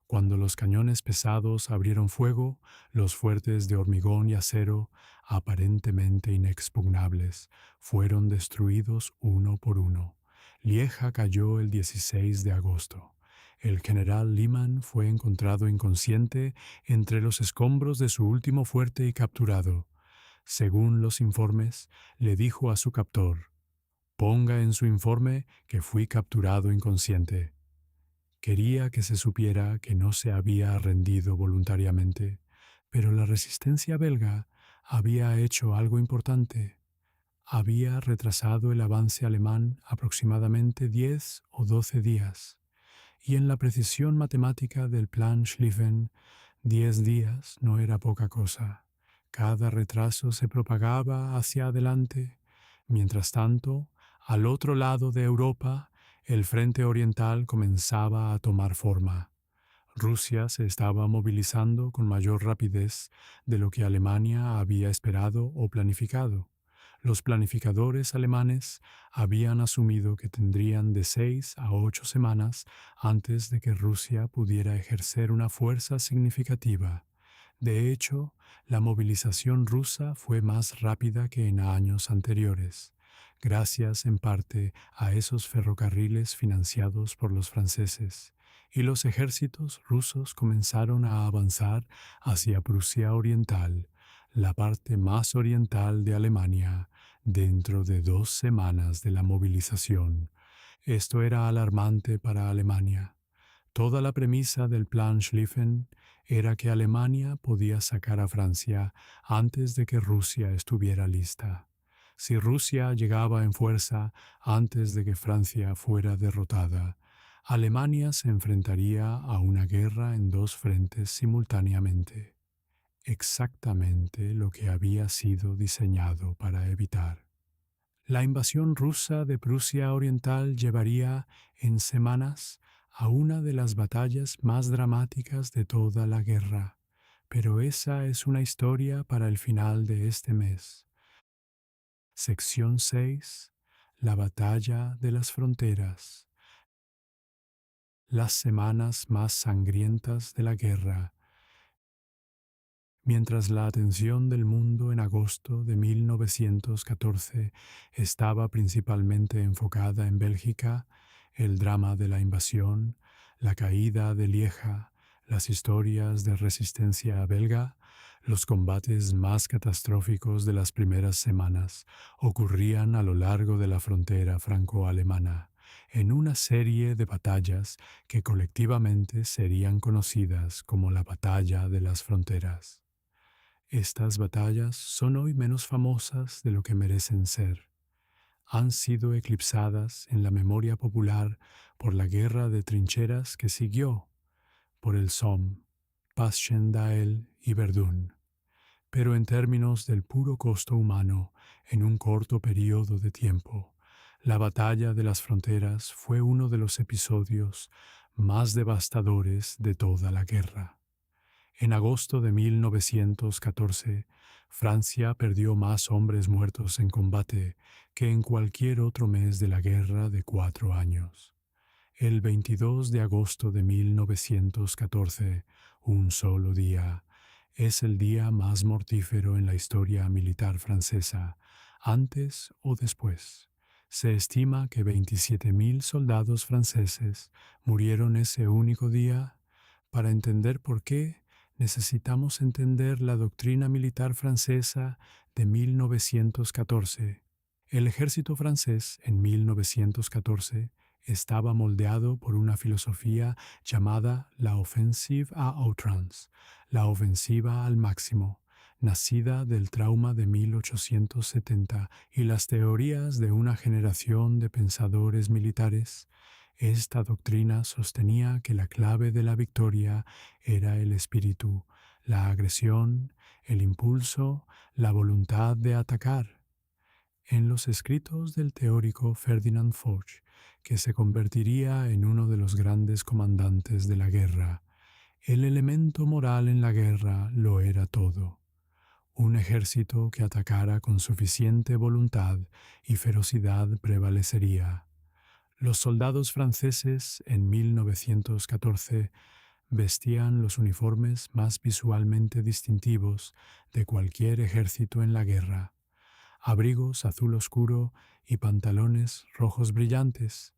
A: Cuando los cañones pesados abrieron fuego, los fuertes de hormigón y acero, aparentemente inexpugnables, fueron destruidos uno por uno. Lieja cayó el 16 de agosto. El general Liman fue encontrado inconsciente entre los escombros de su último fuerte y capturado. Según los informes, le dijo a su captor: «Ponga en su informe que fui capturado inconsciente». Quería que se supiera que no se había rendido voluntariamente, pero la resistencia belga había hecho algo importante. Había retrasado el avance alemán aproximadamente 10 o 12 días, y en la precisión matemática del plan Schlieffen, 10 días no era poca cosa. Cada retraso se propagaba hacia adelante. Mientras tanto, al otro lado de Europa, el frente oriental comenzaba a tomar forma. Rusia se estaba movilizando con mayor rapidez de lo que Alemania había esperado o planificado. Los planificadores alemanes habían asumido que tendrían de 6 a 8 semanas antes de que Rusia pudiera ejercer una fuerza significativa. De hecho, la movilización rusa fue más rápida que en años anteriores, gracias en parte a esos ferrocarriles financiados por los franceses, y los ejércitos rusos comenzaron a avanzar hacia Prusia Oriental, la parte más oriental de Alemania, dentro de 2 semanas de la movilización. Esto era alarmante para Alemania. Toda la premisa del plan Schlieffen era que Alemania podía sacar a Francia antes de que Rusia estuviera lista. Si Rusia llegaba en fuerza antes de que Francia fuera derrotada, Alemania se enfrentaría a una guerra en 2 frentes simultáneamente. Exactamente lo que había sido diseñado para evitar. La invasión rusa de Prusia Oriental llevaría en semanas a una de las batallas más dramáticas de toda la guerra, pero esa es una historia para el final de este mes. Sección 6. La batalla de las fronteras. Las semanas más sangrientas de la guerra. Mientras la atención del mundo en agosto de 1914 estaba principalmente enfocada en Bélgica, el drama de la invasión, la caída de Lieja, las historias de resistencia belga, los combates más catastróficos de las primeras semanas ocurrían a lo largo de la frontera franco-alemana, en una serie de batallas que colectivamente serían conocidas como la Batalla de las Fronteras. Estas batallas son hoy menos famosas de lo que merecen ser. Han sido eclipsadas en la memoria popular por la guerra de trincheras que siguió, por el Somme, Passchendaele y Verdún. Pero en términos del puro costo humano, en un corto periodo de tiempo, la batalla de las fronteras fue uno de los episodios más devastadores de toda la guerra. En agosto de 1914, Francia perdió más hombres muertos en combate que en cualquier otro mes de la guerra de 4 años. El 22 de agosto de 1914, un solo día, es el día más mortífero en la historia militar francesa, antes o después. Se estima que 27.000 soldados franceses murieron ese único día. Para entender por qué, necesitamos entender la doctrina militar francesa de 1914. El ejército francés en 1914 estaba moldeado por una filosofía llamada la offensive à outrance, la ofensiva al máximo, nacida del trauma de 1870 y las teorías de una generación de pensadores militares. Esta doctrina sostenía que la clave de la victoria era el espíritu, la agresión, el impulso, la voluntad de atacar. En los escritos del teórico Ferdinand Foch, que se convertiría en uno de los grandes comandantes de la guerra, el elemento moral en la guerra lo era todo. Un ejército que atacara con suficiente voluntad y ferocidad prevalecería. Los soldados franceses en 1914 vestían los uniformes más visualmente distintivos de cualquier ejército en la guerra: abrigos azul oscuro y pantalones rojos brillantes,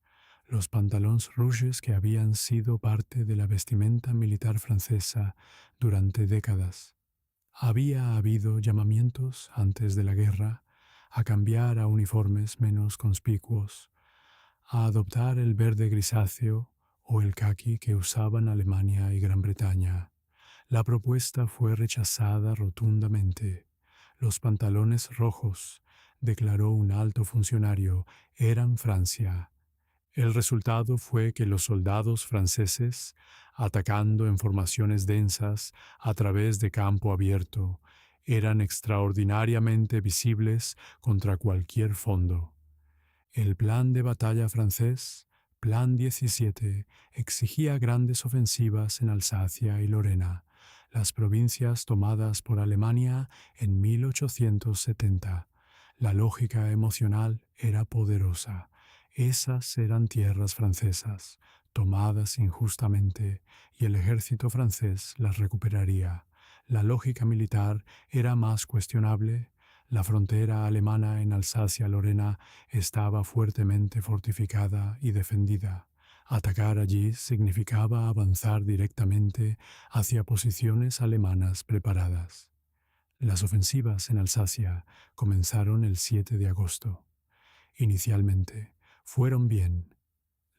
A: los pantalones rouges que habían sido parte de la vestimenta militar francesa durante décadas. Había habido llamamientos antes de la guerra a cambiar a uniformes menos conspicuos, a adoptar el verde grisáceo o el caqui que usaban Alemania y Gran Bretaña. La propuesta fue rechazada rotundamente. Los pantalones rojos, declaró un alto funcionario, eran Francia. El resultado fue que los soldados franceses, atacando en formaciones densas a través de campo abierto, eran extraordinariamente visibles contra cualquier fondo. El plan de batalla francés, Plan 17, exigía grandes ofensivas en Alsacia y Lorena, las provincias tomadas por Alemania en 1870. La lógica emocional era poderosa. Esas eran tierras francesas, tomadas injustamente, y el ejército francés las recuperaría. La lógica militar era más cuestionable. La frontera alemana en Alsacia-Lorena estaba fuertemente fortificada y defendida. Atacar allí significaba avanzar directamente hacia posiciones alemanas preparadas. Las ofensivas en Alsacia comenzaron el 7 de agosto. Inicialmente, fueron bien.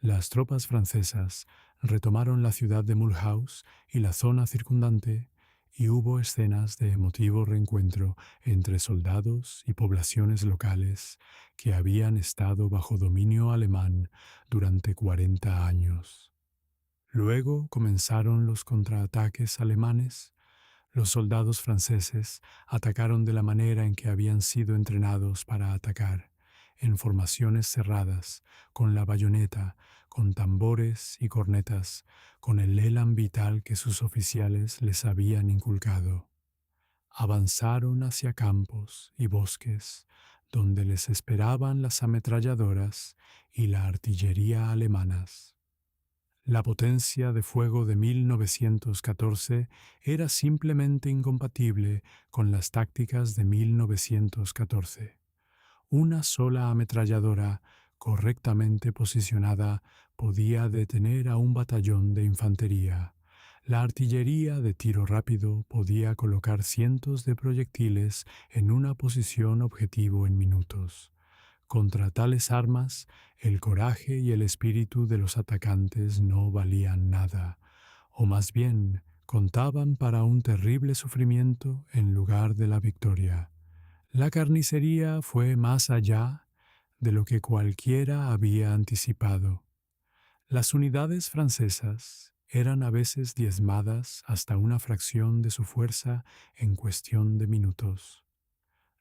A: Las tropas francesas retomaron la ciudad de Mulhouse y la zona circundante, y hubo escenas de emotivo reencuentro entre soldados y poblaciones locales que habían estado bajo dominio alemán durante 40 años. Luego comenzaron los contraataques alemanes. Los soldados franceses atacaron de la manera en que habían sido entrenados para atacar, en formaciones cerradas, con la bayoneta, con tambores y cornetas, con el élan vital que sus oficiales les habían inculcado. Avanzaron hacia campos y bosques, donde les esperaban las ametralladoras y la artillería alemanas. La potencia de fuego de 1914 era simplemente incompatible con las tácticas de 1914. Una sola ametralladora, correctamente posicionada, podía detener a un batallón de infantería. La artillería de tiro rápido podía colocar cientos de proyectiles en una posición objetivo en minutos. Contra tales armas, el coraje y el espíritu de los atacantes no valían nada, o más bien contaban para un terrible sufrimiento en lugar de la victoria. La carnicería fue más allá de lo que cualquiera había anticipado. Las unidades francesas eran a veces diezmadas hasta una fracción de su fuerza en cuestión de minutos.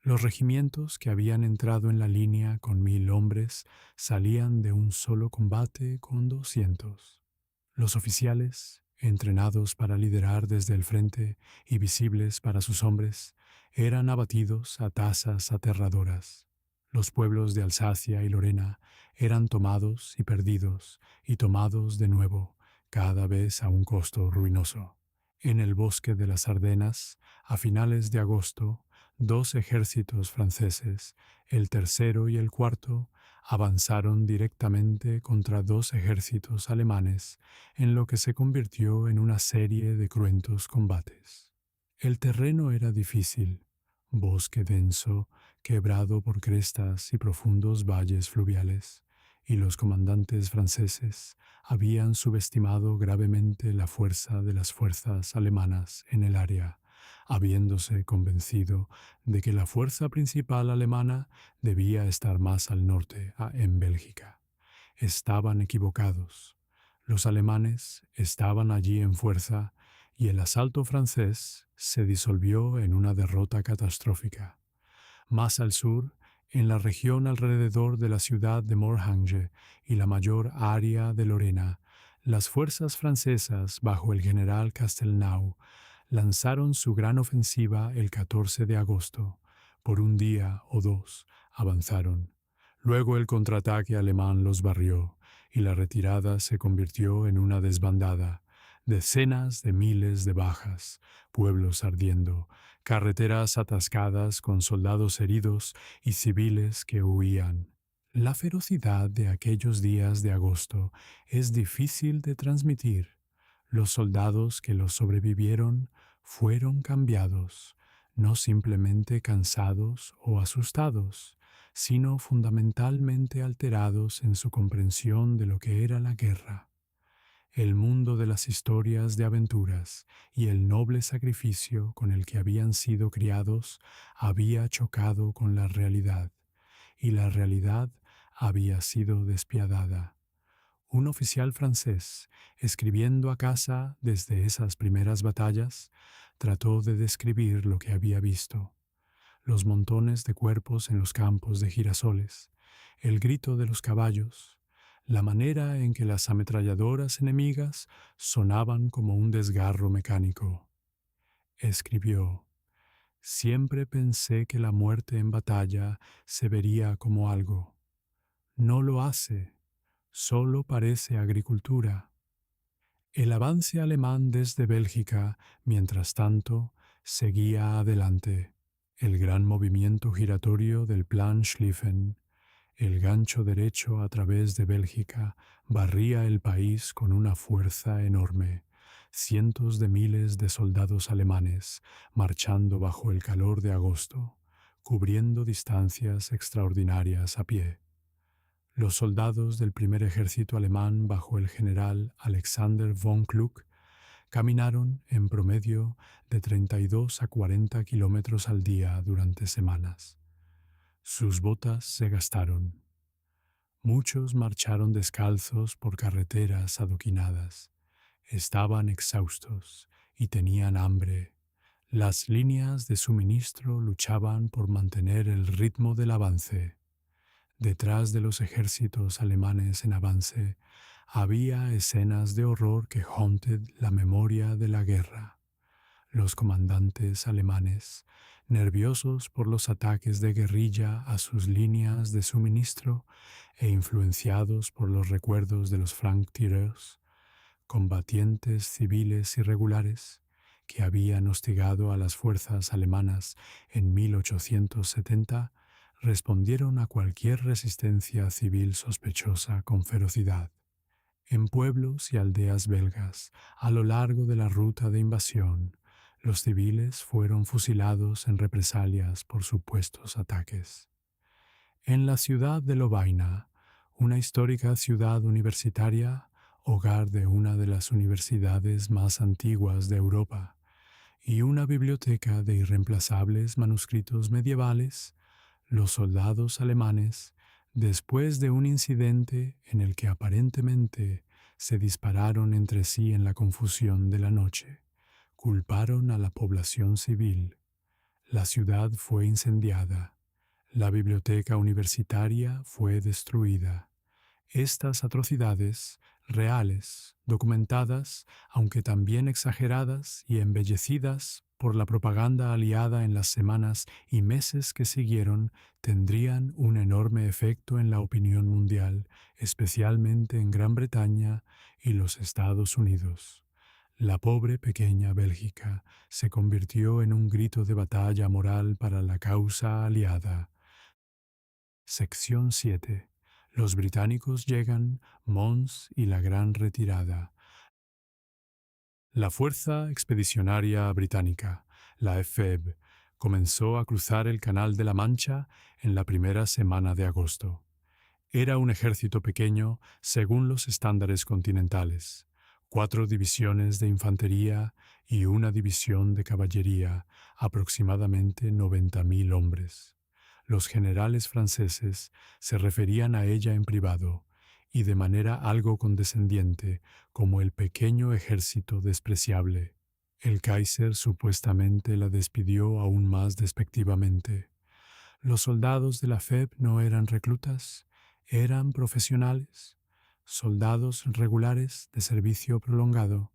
A: Los regimientos que habían entrado en la línea con 1000 hombres salían de un solo combate con 200. Los oficiales, entrenados para liderar desde el frente y visibles para sus hombres, eran abatidos a tasas aterradoras. Los pueblos de Alsacia y Lorena eran tomados y tomados de nuevo, cada vez a un costo ruinoso. En el bosque de las Ardenas, a finales de agosto, 2 ejércitos franceses, el tercero y el cuarto, avanzaron directamente contra 2 ejércitos alemanes, en lo que se convirtió en una serie de cruentos combates. El terreno era difícil: bosque denso, quebrado por crestas y profundos valles fluviales, y los comandantes franceses habían subestimado gravemente la fuerza de las fuerzas alemanas en el área, habiéndose convencido de que la fuerza principal alemana debía estar más al norte, en Bélgica. Estaban equivocados. Los alemanes estaban allí en fuerza, y el asalto francés se disolvió en una derrota catastrófica. Más al sur, en la región alrededor de la ciudad de Morhange y la mayor área de Lorena, las fuerzas francesas, bajo el general Castelnau, lanzaron su gran ofensiva el 14 de agosto. Por un día o dos avanzaron. Luego el contraataque alemán los barrió y la retirada se convirtió en una desbandada. Decenas de miles de bajas, pueblos ardiendo, carreteras atascadas con soldados heridos y civiles que huían. La ferocidad de aquellos días de agosto es difícil de transmitir. Los soldados que los sobrevivieron fueron cambiados, no simplemente cansados o asustados, sino fundamentalmente alterados en su comprensión de lo que era la guerra. El mundo de las historias de aventuras y el noble sacrificio con el que habían sido criados había chocado con la realidad, y la realidad había sido despiadada. Un oficial francés, escribiendo a casa desde esas primeras batallas, trató de describir lo que había visto: los montones de cuerpos en los campos de girasoles, el grito de los caballos, la manera en que las ametralladoras enemigas sonaban como un desgarro mecánico. Escribió: «Siempre pensé que la muerte en batalla se vería como algo. No lo hace, solo parece agricultura». El avance alemán desde Bélgica, mientras tanto, seguía adelante. El gran movimiento giratorio del Plan Schlieffen, el gancho derecho a través de Bélgica, barría el país con una fuerza enorme. Cientos de miles de soldados alemanes marchando bajo el calor de agosto, cubriendo distancias extraordinarias a pie. Los soldados del primer ejército alemán bajo el general Alexander von Kluck caminaron en promedio de 32 a 40 kilómetros al día durante semanas. Sus botas se gastaron. Muchos marcharon descalzos por carreteras adoquinadas. Estaban exhaustos y tenían hambre. Las líneas de suministro luchaban por mantener el ritmo del avance. Detrás de los ejércitos alemanes en avance había escenas de horror que haunted la memoria de la guerra. Los comandantes alemanes, nerviosos por los ataques de guerrilla a sus líneas de suministro e influenciados por los recuerdos de los Franktireurs, combatientes civiles irregulares que habían hostigado a las fuerzas alemanas en 1870, respondieron a cualquier resistencia civil sospechosa con ferocidad. En pueblos y aldeas belgas, a lo largo de la ruta de invasión, los civiles fueron fusilados en represalias por supuestos ataques. En la ciudad de Lovaina, una histórica ciudad universitaria, hogar de una de las universidades más antiguas de Europa, y una biblioteca de irreemplazables manuscritos medievales, los soldados alemanes, después de un incidente en el que aparentemente se dispararon entre sí en la confusión de la noche, culparon a la población civil. La ciudad fue incendiada. La biblioteca universitaria fue destruida. Estas atrocidades, reales, documentadas, aunque también exageradas y embellecidas por la propaganda aliada en las semanas y meses que siguieron, tendrían un enorme efecto en la opinión mundial, especialmente en Gran Bretaña y los Estados Unidos. La pobre pequeña Bélgica se convirtió en un grito de batalla moral para la causa aliada. Sección 7. Los británicos llegan, Mons y la gran retirada. La Fuerza Expedicionaria Británica, la EFEB, comenzó a cruzar el Canal de la Mancha en la primera semana de agosto. Era un ejército pequeño según los estándares continentales: 4 divisiones de infantería y una división de caballería, aproximadamente 90.000 hombres. Los generales franceses se referían a ella en privado y de manera algo condescendiente como el pequeño ejército despreciable. El Kaiser supuestamente la despidió aún más despectivamente. Los soldados de la FEB no eran reclutas, eran profesionales, soldados regulares de servicio prolongado,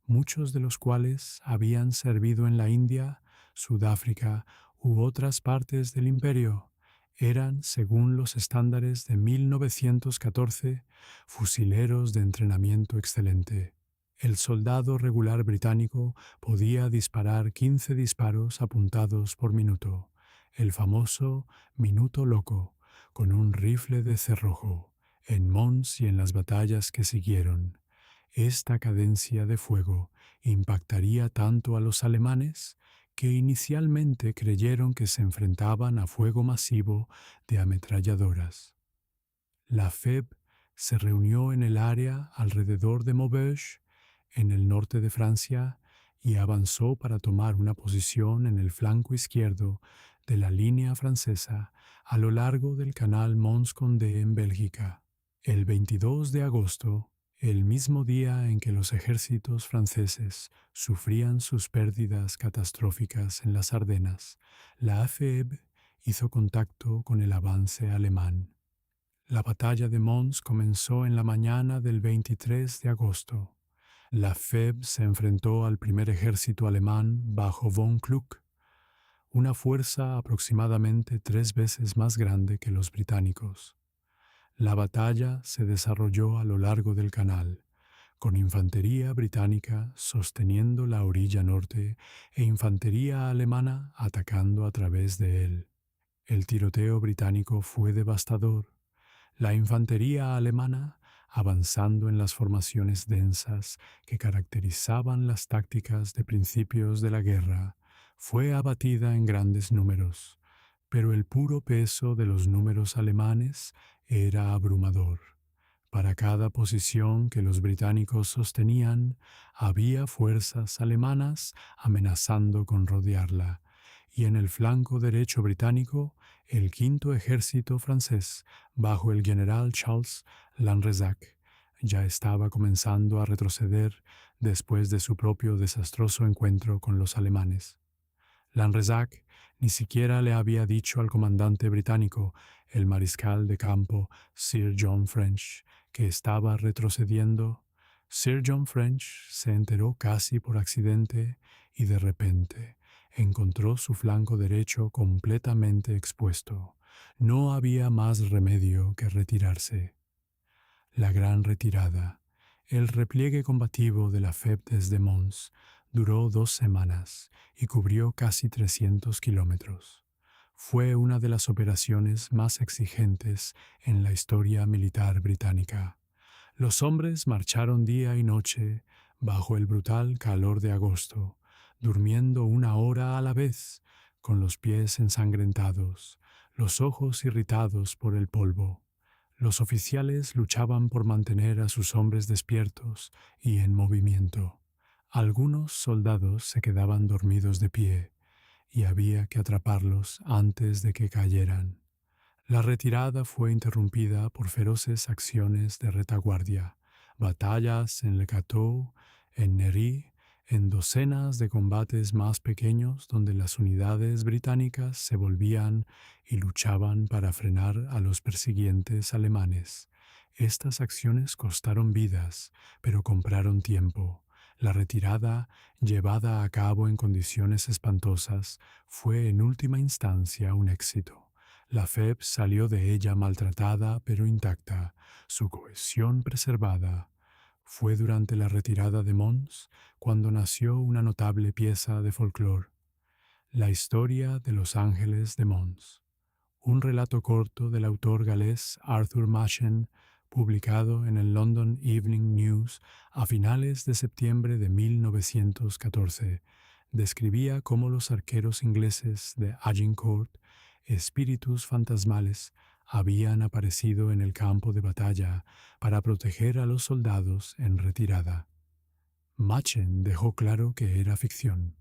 A: muchos de los cuales habían servido en la India, Sudáfrica u otras partes del imperio. Eran, según los estándares de 1914, fusileros de entrenamiento excelente. El soldado regular británico podía disparar 15 disparos apuntados por minuto, el famoso minuto loco, con un rifle de cerrojo, en Mons y en las batallas que siguieron. Esta cadencia de fuego impactaría tanto a los alemanes que inicialmente creyeron que se enfrentaban a fuego masivo de ametralladoras. La FEB se reunió en el área alrededor de Maubeuge, en el norte de Francia, y avanzó para tomar una posición en el flanco izquierdo de la línea francesa a lo largo del canal Mons-Condé en Bélgica. El 22 de agosto, el mismo día en que los ejércitos franceses sufrían sus pérdidas catastróficas en las Ardenas, la FEB hizo contacto con el avance alemán. La batalla de Mons comenzó en la mañana del 23 de agosto. La FEB se enfrentó al primer ejército alemán bajo von Kluck, una fuerza aproximadamente 3 veces más grande que los británicos. La batalla se desarrolló a lo largo del canal, con infantería británica sosteniendo la orilla norte e infantería alemana atacando a través de él. El tiroteo británico fue devastador. La infantería alemana, avanzando en las formaciones densas que caracterizaban las tácticas de principios de la guerra, fue abatida en grandes números, pero el puro peso de los números alemanes era abrumador. Para cada posición que los británicos sostenían, había fuerzas alemanas amenazando con rodearla, y en el flanco derecho británico, el quinto ejército francés, bajo el general Charles Lanrezac, ya estaba comenzando a retroceder después de su propio desastroso encuentro con los alemanes. Lanrezac ni siquiera le había dicho al comandante británico, el mariscal de campo Sir John French, que estaba retrocediendo. Sir John French se enteró casi por accidente y de repente encontró su flanco derecho completamente expuesto. No había más remedio que retirarse. La gran retirada, el repliegue combativo de la FEB desde Mons, duró 2 semanas y cubrió casi 300 kilómetros. Fue una de las operaciones más exigentes en la historia militar británica. Los hombres marcharon día y noche bajo el brutal calor de agosto, durmiendo 1 hora a la vez, con los pies ensangrentados, los ojos irritados por el polvo. Los oficiales luchaban por mantener a sus hombres despiertos y en movimiento. Algunos soldados se quedaban dormidos de pie y había que atraparlos antes de que cayeran. La retirada fue interrumpida por feroces acciones de retaguardia, batallas en Le Cateau, en Nery, en docenas de combates más pequeños donde las unidades británicas se volvían y luchaban para frenar a los persiguientes alemanes. Estas acciones costaron vidas, pero compraron tiempo. La retirada, llevada a cabo en condiciones espantosas, fue en última instancia un éxito. La FEB salió de ella maltratada pero intacta, su cohesión preservada. Fue durante la retirada de Mons cuando nació una notable pieza de folclore, la historia de los ángeles de Mons, un relato corto del autor galés Arthur Machen, publicado en el London Evening News a finales de septiembre de 1914, describía cómo los arqueros ingleses de Agincourt, espíritus fantasmales, habían aparecido en el campo de batalla para proteger a los soldados en retirada. Machen dejó claro que era ficción.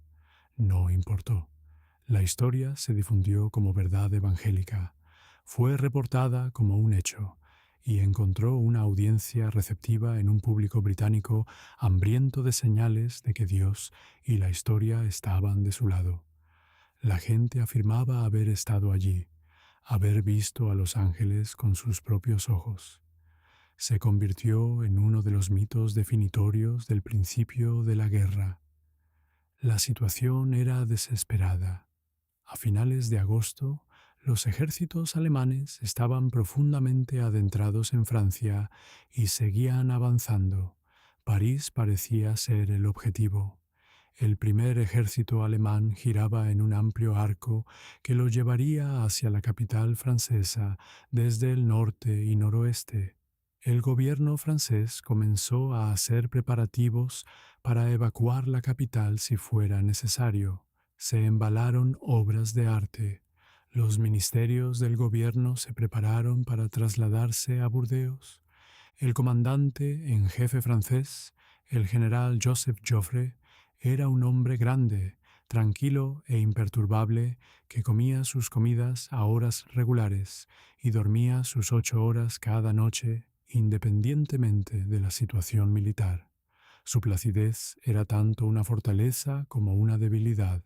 A: No importó. La historia se difundió como verdad evangélica. Fue reportada como un hecho, y encontró una audiencia receptiva en un público británico hambriento de señales de que Dios y la historia estaban de su lado. La gente afirmaba haber estado allí, haber visto a los ángeles con sus propios ojos. Se convirtió en uno de los mitos definitorios del principio de la guerra. La situación era desesperada. A finales de agosto, los ejércitos alemanes estaban profundamente adentrados en Francia y seguían avanzando. París parecía ser el objetivo. El primer ejército alemán giraba en un amplio arco que lo llevaría hacia la capital francesa desde el norte y noroeste. El gobierno francés comenzó a hacer preparativos para evacuar la capital si fuera necesario. Se embalaron obras de arte. Los ministerios del gobierno se prepararon para trasladarse a Burdeos. El comandante en jefe francés, el general Joseph Joffre, era un hombre grande, tranquilo e imperturbable que comía sus comidas a horas regulares y dormía sus 8 horas cada noche independientemente de la situación militar. Su placidez era tanto una fortaleza como una debilidad.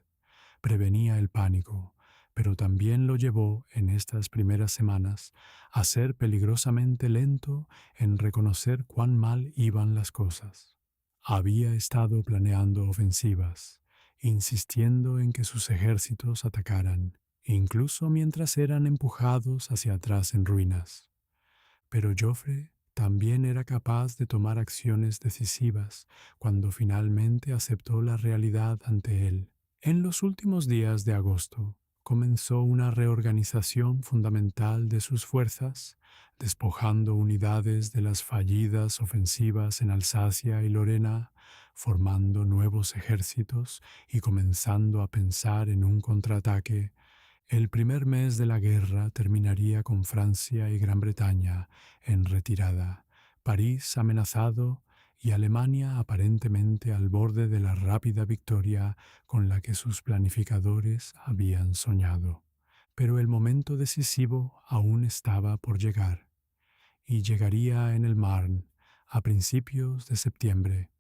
A: Prevenía el pánico, pero también lo llevó en estas primeras semanas a ser peligrosamente lento en reconocer cuán mal iban las cosas. Había estado planeando ofensivas, insistiendo en que sus ejércitos atacaran, incluso mientras eran empujados hacia atrás en ruinas. Pero Joffre también era capaz de tomar acciones decisivas cuando finalmente aceptó la realidad ante él. En los últimos días de agosto comenzó una reorganización fundamental de sus fuerzas, despojando unidades de las fallidas ofensivas en Alsacia y Lorena, formando nuevos ejércitos y comenzando a pensar en un contraataque. El primer mes de la guerra terminaría con Francia y Gran Bretaña en retirada, París amenazado y Alemania aparentemente al borde de la rápida victoria con la que sus planificadores habían soñado. Pero el momento decisivo aún estaba por llegar, y llegaría en el Marne a principios de septiembre.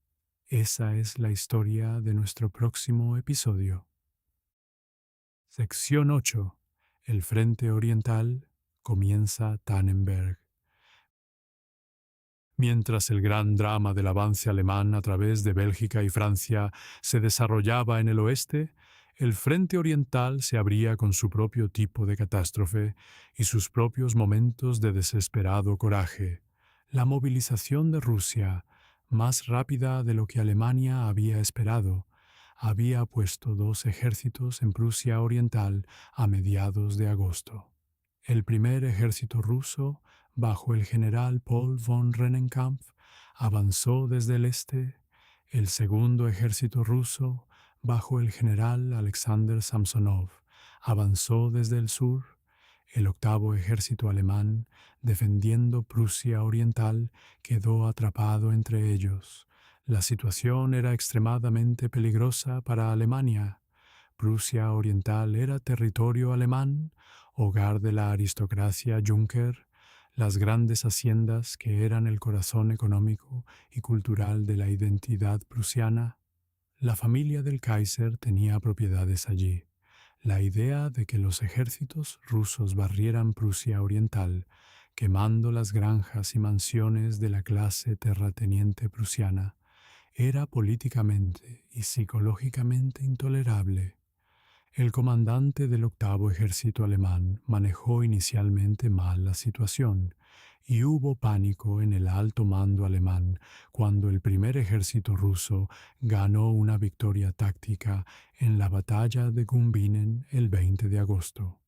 A: Esa es la historia de nuestro próximo episodio. Sección 8. El Frente Oriental comienza Tannenberg. Mientras el gran drama del avance alemán a través de Bélgica y Francia se desarrollaba en el oeste, el Frente Oriental se abría con su propio tipo de catástrofe y sus propios momentos de desesperado coraje. La movilización de Rusia, más rápida de lo que Alemania había esperado, había puesto 2 ejércitos en Prusia Oriental a mediados de agosto. El primer ejército ruso, bajo el general Paul von Rennenkampf, avanzó desde el este. El segundo ejército ruso, bajo el general Alexander Samsonov, avanzó desde el sur. El octavo ejército alemán, defendiendo Prusia Oriental, quedó atrapado entre ellos. La situación era extremadamente peligrosa para Alemania. Prusia Oriental era territorio alemán, hogar de la aristocracia Junker, las grandes haciendas que eran el corazón económico y cultural de la identidad prusiana. La familia del Kaiser tenía propiedades allí. La idea de que los ejércitos rusos barrieran Prusia Oriental, quemando las granjas y mansiones de la clase terrateniente prusiana, era políticamente y psicológicamente intolerable. El comandante del octavo ejército alemán manejó inicialmente mal la situación, y hubo pánico en el alto mando alemán cuando el primer ejército ruso ganó una victoria táctica en la batalla de Gumbinnen el 20 de agosto.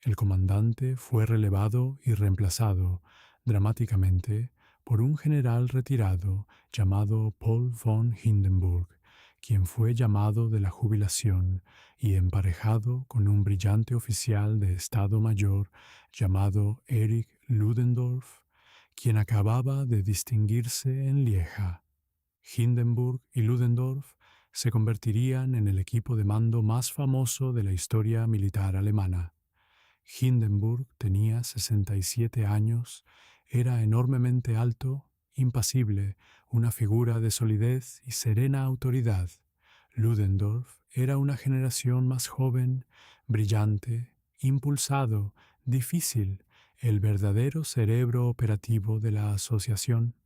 A: El comandante fue relevado y reemplazado dramáticamente por un general retirado llamado Paul von Hindenburg, quien fue llamado de la jubilación y emparejado con un brillante oficial de Estado Mayor llamado Erich Ludendorff, quien acababa de distinguirse en Lieja. Hindenburg y Ludendorff se convertirían en el equipo de mando más famoso de la historia militar alemana. Hindenburg tenía 67 años, era enormemente alto, impasible, una figura de solidez y serena autoridad. Ludendorff era una generación más joven, brillante, impulsado, difícil, el verdadero cerebro operativo de la asociación.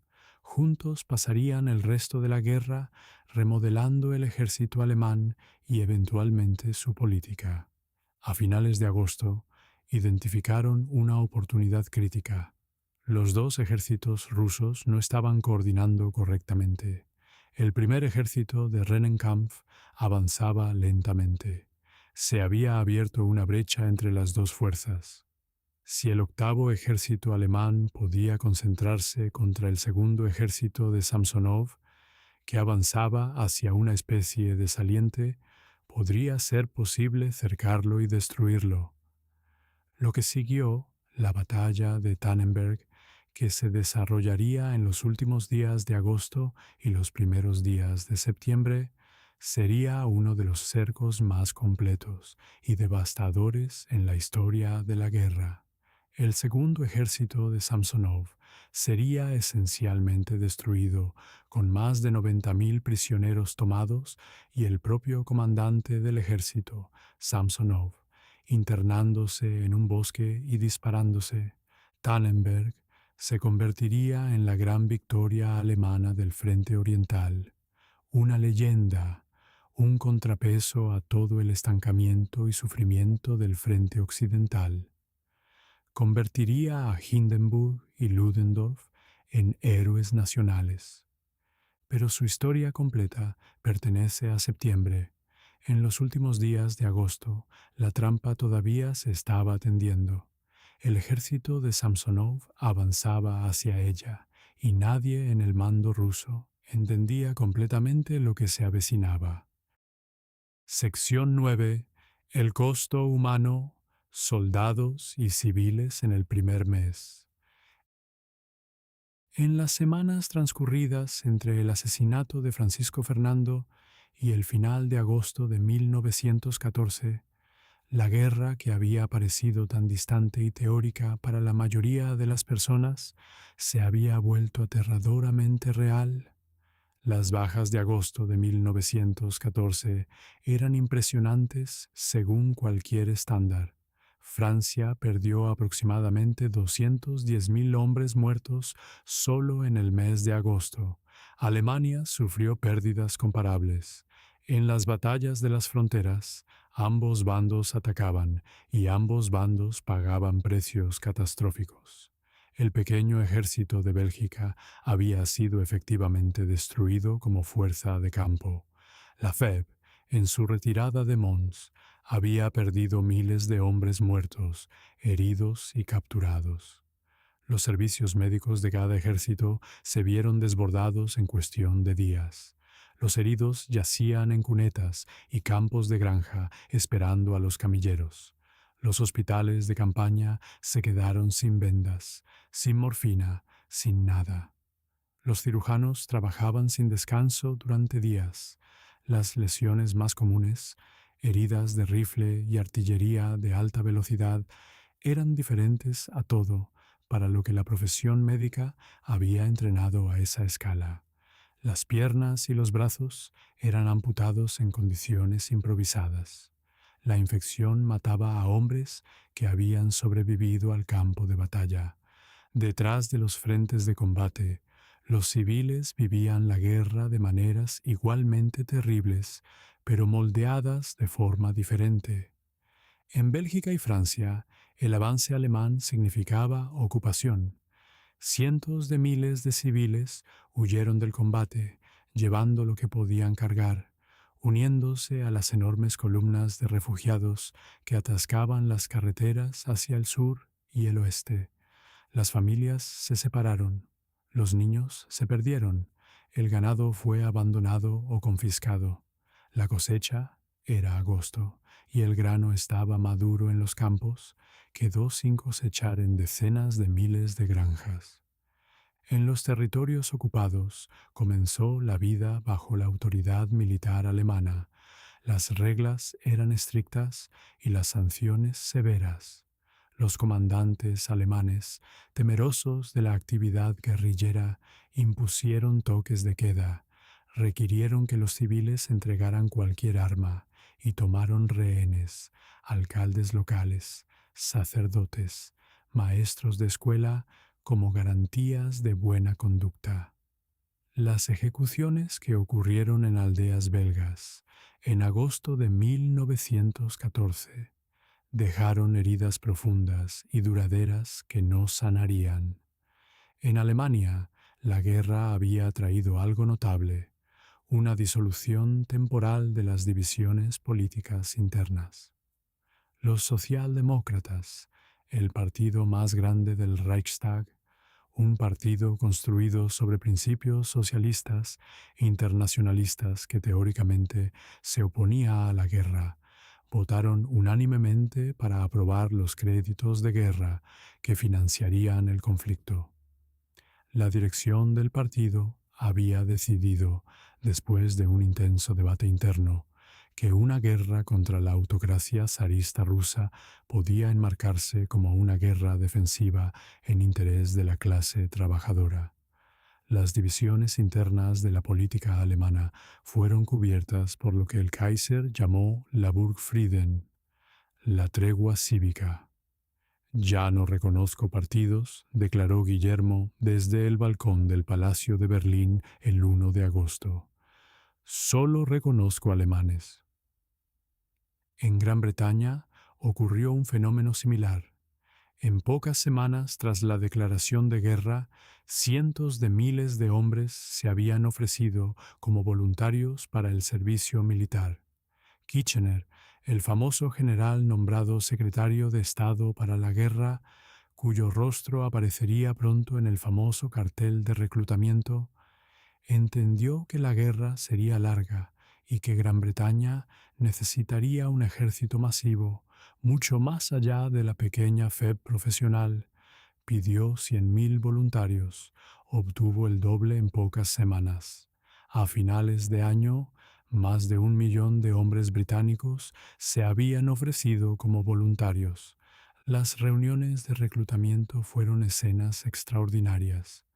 A: Juntos pasarían el resto de la guerra remodelando el ejército alemán y eventualmente su política. A finales de agosto, identificaron una oportunidad crítica. Los dos ejércitos rusos no estaban coordinando correctamente. El primer ejército de Rennenkampf avanzaba lentamente. Se había abierto una brecha entre las dos fuerzas. Si el octavo ejército alemán podía concentrarse contra el segundo ejército de Samsonov, que avanzaba hacia una especie de saliente, podría ser posible cercarlo y destruirlo. Lo que siguió, la batalla de Tannenberg, que se desarrollaría en los últimos días de agosto y los primeros días de septiembre, sería uno de los cercos más completos y devastadores en la historia de la guerra. El segundo ejército de Samsonov sería esencialmente destruido, con más de 90.000 prisioneros tomados y el propio comandante del ejército, Samsonov, internándose en un bosque y disparándose. Tannenberg se convertiría en la gran victoria alemana del frente oriental, una leyenda, un contrapeso a todo el estancamiento y sufrimiento del frente occidental. Convertiría a Hindenburg y Ludendorff en héroes nacionales. Pero su historia completa pertenece a septiembre. En los últimos días de agosto, la trampa todavía se estaba tendiendo. El ejército de Samsonov avanzaba hacia ella, y nadie en el mando ruso entendía completamente lo que se avecinaba. Sección 9. El costo humano, soldados y civiles en el primer mes. En las semanas transcurridas entre el asesinato de Francisco Fernando y el final de agosto de 1914, la guerra que había parecido tan distante y teórica para la mayoría de las personas se había vuelto aterradoramente real. Las bajas de agosto de 1914 eran impresionantes según cualquier estándar. Francia perdió aproximadamente 210.000 hombres muertos solo en el mes de agosto. Alemania sufrió pérdidas comparables. En las batallas de las fronteras, ambos bandos atacaban y ambos bandos pagaban precios catastróficos. El pequeño ejército de Bélgica había sido efectivamente destruido como fuerza de campo. La FEB, en su retirada de Mons, había perdido miles de hombres muertos, heridos y capturados. Los servicios médicos de cada ejército se vieron desbordados en cuestión de días. Los heridos yacían en cunetas y campos de granja esperando a los camilleros. Los hospitales de campaña se quedaron sin vendas, sin morfina, sin nada. Los cirujanos trabajaban sin descanso durante días. Las lesiones más comunes, heridas de rifle y artillería de alta velocidad, eran diferentes a todo para lo que la profesión médica había entrenado a esa escala. Las piernas y los brazos eran amputados en condiciones improvisadas. La infección mataba a hombres que habían sobrevivido al campo de batalla. Detrás de los frentes de combate, los civiles vivían la guerra de maneras igualmente terribles, pero moldeadas de forma diferente. En Bélgica y Francia, el avance alemán significaba ocupación. Cientos de miles de civiles huyeron del combate, llevando lo que podían cargar, uniéndose a las enormes columnas de refugiados que atascaban las carreteras hacia el sur y el oeste. Las familias se separaron, los niños se perdieron, el ganado fue abandonado o confiscado. La cosecha era agosto y el grano estaba maduro en los campos, quedó sin cosechar en decenas de miles de granjas. En los territorios ocupados comenzó la vida bajo la autoridad militar alemana. Las reglas eran estrictas y las sanciones severas. Los comandantes alemanes, temerosos de la actividad guerrillera, impusieron toques de queda, requirieron que los civiles entregaran cualquier arma y tomaron rehenes, alcaldes locales, sacerdotes, maestros de escuela como garantías de buena conducta. Las ejecuciones que ocurrieron en aldeas belgas en agosto de 1914 dejaron heridas profundas y duraderas que no sanarían. En Alemania, la guerra había traído algo notable, una disolución temporal de las divisiones políticas internas. Los socialdemócratas, el partido más grande del Reichstag, un partido construido sobre principios socialistas e internacionalistas que teóricamente se oponía a la guerra, votaron unánimemente para aprobar los créditos de guerra que financiarían el conflicto. La dirección del partido había decidido, después de un intenso debate interno, que una guerra contra la autocracia zarista rusa podía enmarcarse como una guerra defensiva en interés de la clase trabajadora. Las divisiones internas de la política alemana fueron cubiertas por lo que el Kaiser llamó la Burgfrieden, la tregua cívica. Ya no reconozco partidos, declaró Guillermo desde el balcón del Palacio de Berlín el 1 de agosto. Solo reconozco alemanes. En Gran Bretaña ocurrió un fenómeno similar. En pocas semanas tras la declaración de guerra, cientos de miles de hombres se habían ofrecido como voluntarios para el servicio militar. Kitchener, el famoso general nombrado secretario de Estado para la guerra, cuyo rostro aparecería pronto en el famoso cartel de reclutamiento, entendió que la guerra sería larga y que Gran Bretaña necesitaría un ejército masivo, mucho más allá de la pequeña FEB profesional. Pidió 100.000 voluntarios, obtuvo el doble en pocas semanas. A finales de año, más de 1 millón de hombres británicos se habían ofrecido como voluntarios. Las reuniones de reclutamiento fueron escenas extraordinarias.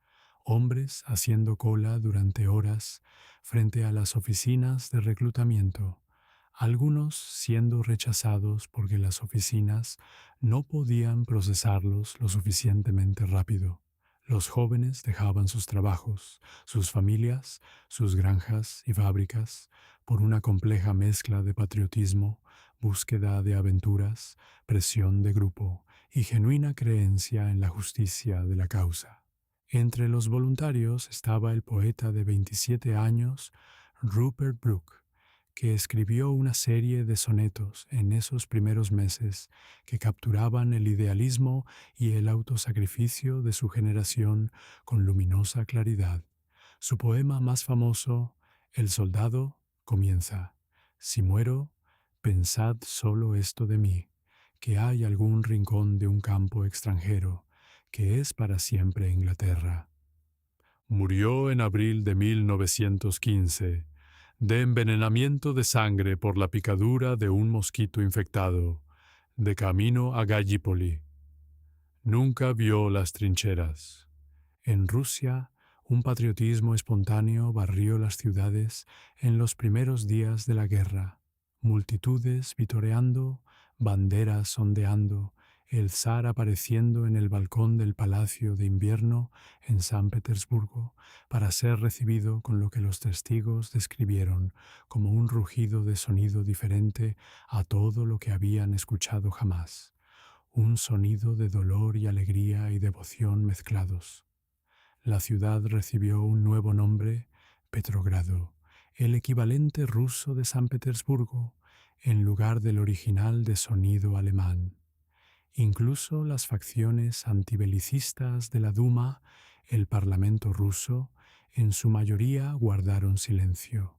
A: Hombres haciendo cola durante horas frente a las oficinas de reclutamiento, algunos siendo rechazados porque las oficinas no podían procesarlos lo suficientemente rápido. Los jóvenes dejaban sus trabajos, sus familias, sus granjas y fábricas por una compleja mezcla de patriotismo, búsqueda de aventuras, presión de grupo y genuina creencia en la justicia de la causa. Entre los voluntarios estaba el poeta de 27 años, Rupert Brooke, que escribió una serie de sonetos en esos primeros meses que capturaban el idealismo y el autosacrificio de su generación con luminosa claridad. Su poema más famoso, El soldado, comienza: Si muero, pensad solo esto de mí, que hay algún rincón de un campo extranjero, que es para siempre Inglaterra. Murió en abril de 1915, de envenenamiento de sangre por la picadura de un mosquito infectado, de camino a Gallipoli. Nunca vio las trincheras. En Rusia, un patriotismo espontáneo barrió las ciudades en los primeros días de la guerra. Multitudes vitoreando, banderas ondeando, el zar apareciendo en el balcón del Palacio de Invierno en San Petersburgo para ser recibido con lo que los testigos describieron como un rugido de sonido diferente a todo lo que habían escuchado jamás, un sonido de dolor y alegría y devoción mezclados. La ciudad recibió un nuevo nombre, Petrogrado, el equivalente ruso de San Petersburgo, en lugar del original de sonido alemán. Incluso las facciones antibelicistas de la Duma, el Parlamento ruso, en su mayoría guardaron silencio,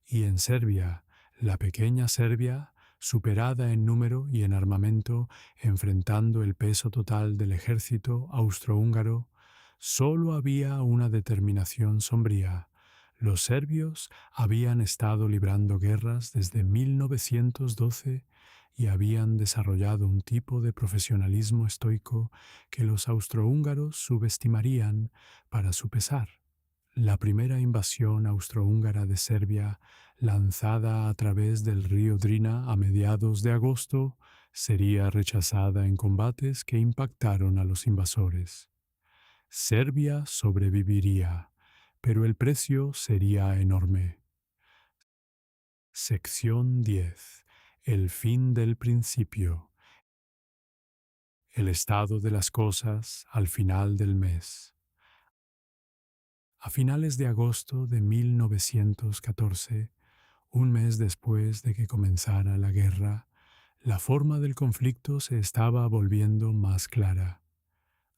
A: y en Serbia, la pequeña Serbia, superada en número y en armamento, enfrentando el peso total del ejército austrohúngaro, solo había una determinación sombría. Los serbios habían estado librando guerras desde 1912 y habían desarrollado un tipo de profesionalismo estoico que los austrohúngaros subestimarían para su pesar. La primera invasión austrohúngara de Serbia, lanzada a través del río Drina a mediados de agosto, sería rechazada en combates que impactaron a los invasores. Serbia sobreviviría, pero el precio sería enorme. Sección 10. El fin del principio. El estado de las cosas al final del mes. A finales de agosto de 1914, un mes después de que comenzara la guerra, la forma del conflicto se estaba volviendo más clara,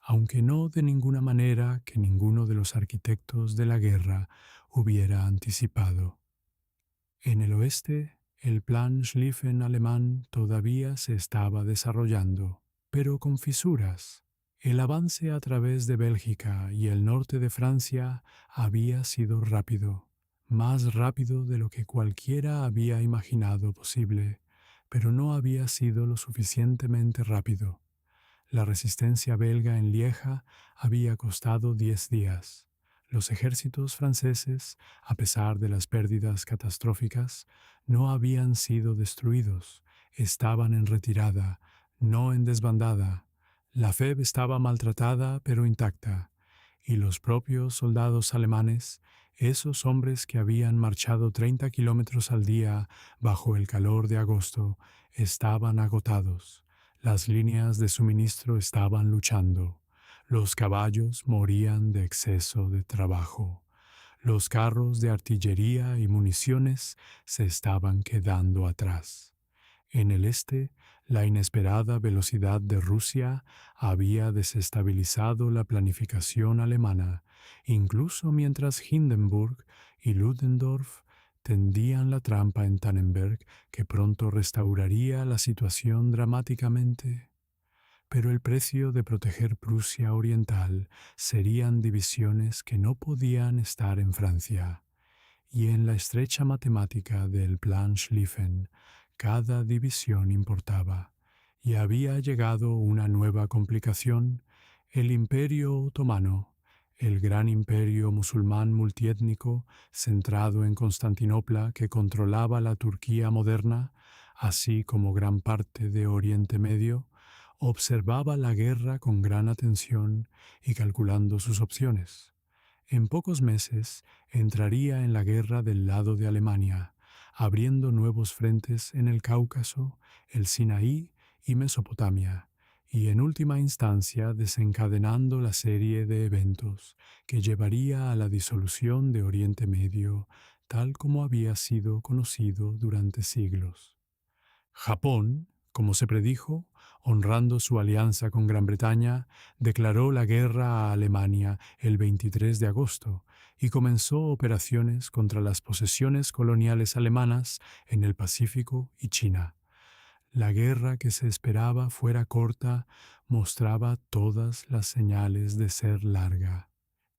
A: aunque no de ninguna manera que ninguno de los arquitectos de la guerra hubiera anticipado. En el oeste, el plan Schlieffen alemán todavía se estaba desarrollando, pero con fisuras. El avance a través de Bélgica y el norte de Francia había sido rápido, más rápido de lo que cualquiera había imaginado posible, pero no había sido lo suficientemente rápido. La resistencia belga en Lieja había costado 10 días. Los ejércitos franceses, a pesar de las pérdidas catastróficas, no habían sido destruidos, estaban en retirada, no en desbandada. La FEB estaba maltratada pero intacta, y los propios soldados alemanes, esos hombres que habían marchado 30 kilómetros al día bajo el calor de agosto, estaban agotados. Las líneas de suministro estaban luchando. Los caballos morían de exceso de trabajo. Los carros de artillería y municiones se estaban quedando atrás. En el este, la inesperada velocidad de Rusia había desestabilizado la planificación alemana, incluso mientras Hindenburg y Ludendorff tendían la trampa en Tannenberg que pronto restauraría la situación dramáticamente. Pero el precio de proteger Prusia Oriental serían divisiones que no podían estar en Francia, y en la estrecha matemática del Plan Schlieffen, cada división importaba, y había llegado una nueva complicación: el Imperio Otomano, el gran imperio musulmán multiétnico centrado en Constantinopla que controlaba la Turquía moderna, así como gran parte de Oriente Medio, observaba la guerra con gran atención y calculando sus opciones. En pocos meses entraría en la guerra del lado de Alemania, abriendo nuevos frentes en el Cáucaso, el Sinaí y Mesopotamia, y en última instancia desencadenando la serie de eventos que llevaría a la disolución de Oriente Medio tal como había sido conocido durante siglos. Japón, como se predijo, honrando su alianza con Gran Bretaña, declaró la guerra a Alemania el 23 de agosto y comenzó operaciones contra las posesiones coloniales alemanas en el Pacífico y China. La guerra, que se esperaba fuera corta, mostraba todas las señales de ser larga.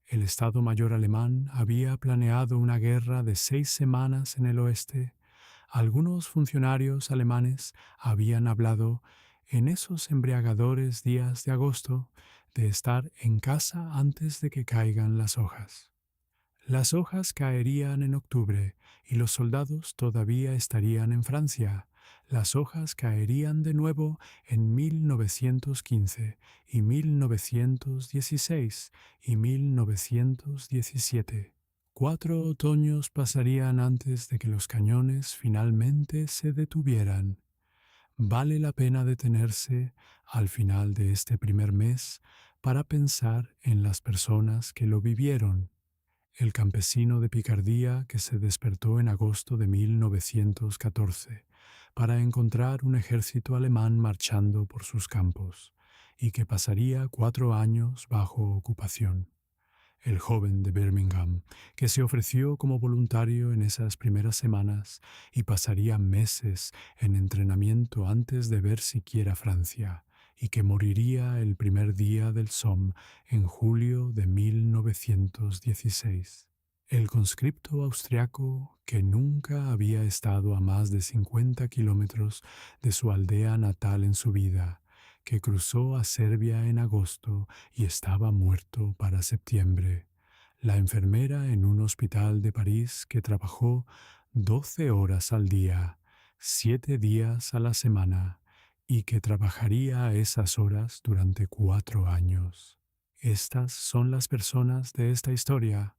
A: El Estado Mayor alemán había planeado una guerra de 6 semanas en el oeste. Algunos funcionarios alemanes habían hablado, en esos embriagadores días de agosto, de estar en casa antes de que caigan las hojas. Las hojas caerían en octubre y los soldados todavía estarían en Francia. Las hojas caerían de nuevo en 1915 y 1916 y 1917. 4 otoños pasarían antes de que los cañones finalmente se detuvieran. Vale la pena detenerse al final de este primer mes para pensar en las personas que lo vivieron. El campesino de Picardía que se despertó en agosto de 1914 para encontrar un ejército alemán marchando por sus campos y que pasaría 4 años bajo ocupación. El joven de Birmingham, que se ofreció como voluntario en esas primeras semanas y pasaría meses en entrenamiento antes de ver siquiera Francia, y que moriría el primer día del Somme en julio de 1916. El conscripto austriaco, que nunca había estado a más de 50 kilómetros de su aldea natal en su vida, que cruzó a Serbia en agosto y estaba muerto para septiembre. La enfermera en un hospital de París que trabajó 12 horas al día, 7 días a la semana, y que trabajaría a esas horas durante 4 años. Estas son las personas de esta historia,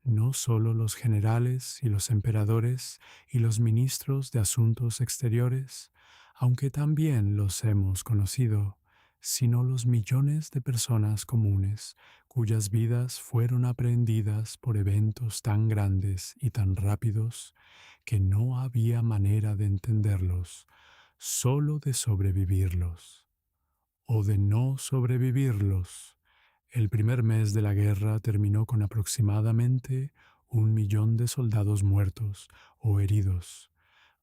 A: no solo los generales y los emperadores y los ministros de asuntos exteriores, aunque también los hemos conocido, sino los millones de personas comunes cuyas vidas fueron aprehendidas por eventos tan grandes y tan rápidos que no había manera de entenderlos, solo de sobrevivirlos o de no sobrevivirlos. El primer mes de la guerra terminó con aproximadamente 1 millón de soldados muertos o heridos,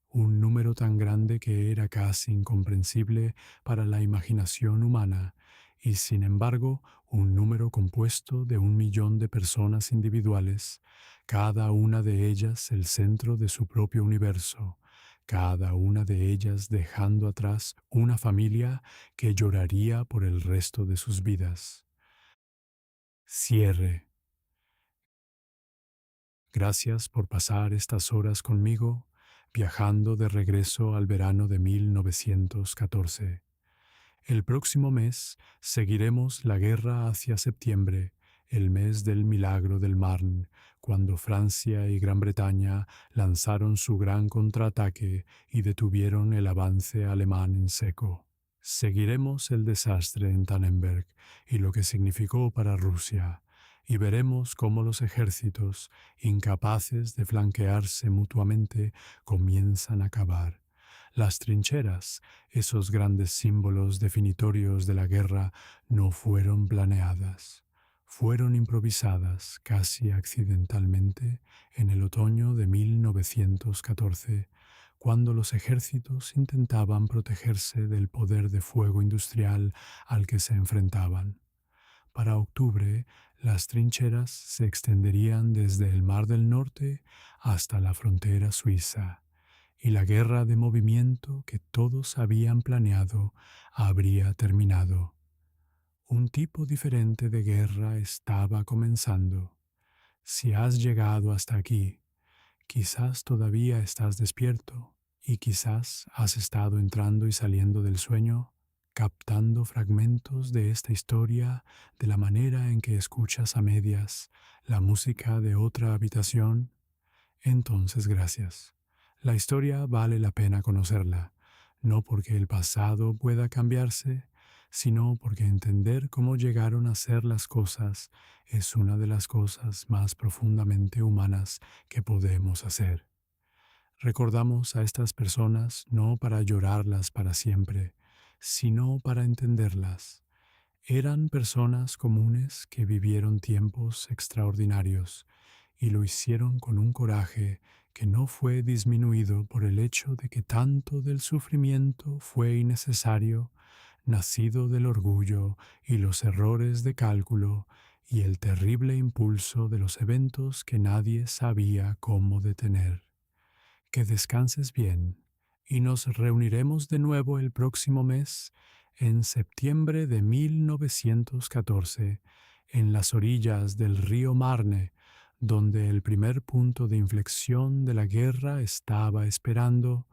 A: un número tan grande que era casi incomprensible para la imaginación humana, y sin embargo un número compuesto de 1 millón de personas individuales, cada una de ellas el centro de su propio universo, cada una de ellas dejando atrás una familia que lloraría por el resto de sus vidas. Cierre. Gracias por pasar estas horas conmigo, viajando de regreso al verano de 1914. El próximo mes seguiremos la guerra hacia septiembre, el mes del milagro del Marne, cuando Francia y Gran Bretaña lanzaron su gran contraataque y detuvieron el avance alemán en seco. Seguiremos el desastre en Tannenberg y lo que significó para Rusia, y veremos cómo los ejércitos, incapaces de flanquearse mutuamente, comienzan a cavar. Las trincheras, esos grandes símbolos definitorios de la guerra, no fueron planeadas. Fueron improvisadas casi accidentalmente en el otoño de 1914, cuando los ejércitos intentaban protegerse del poder de fuego industrial al que se enfrentaban. Para octubre, las trincheras se extenderían desde el Mar del Norte hasta la frontera suiza, y la guerra de movimiento que todos habían planeado habría terminado. Un tipo diferente de guerra estaba comenzando. Si has llegado hasta aquí, quizás todavía estás despierto y quizás has estado entrando y saliendo del sueño, captando fragmentos de esta historia de la manera en que escuchas a medias la música de otra habitación. Entonces, gracias. La historia vale la pena conocerla, no porque el pasado pueda cambiarse, sino porque entender cómo llegaron a ser las cosas es una de las cosas más profundamente humanas que podemos hacer. Recordamos a estas personas no para llorarlas para siempre, sino para entenderlas. Eran personas comunes que vivieron tiempos extraordinarios y lo hicieron con un coraje que no fue disminuido por el hecho de que tanto del sufrimiento fue innecesario, nacido del orgullo y los errores de cálculo y el terrible impulso de los eventos que nadie sabía cómo detener. Que descanses bien y nos reuniremos de nuevo el próximo mes, en septiembre de 1914, en las orillas del río Marne, donde el primer punto de inflexión de la guerra estaba esperando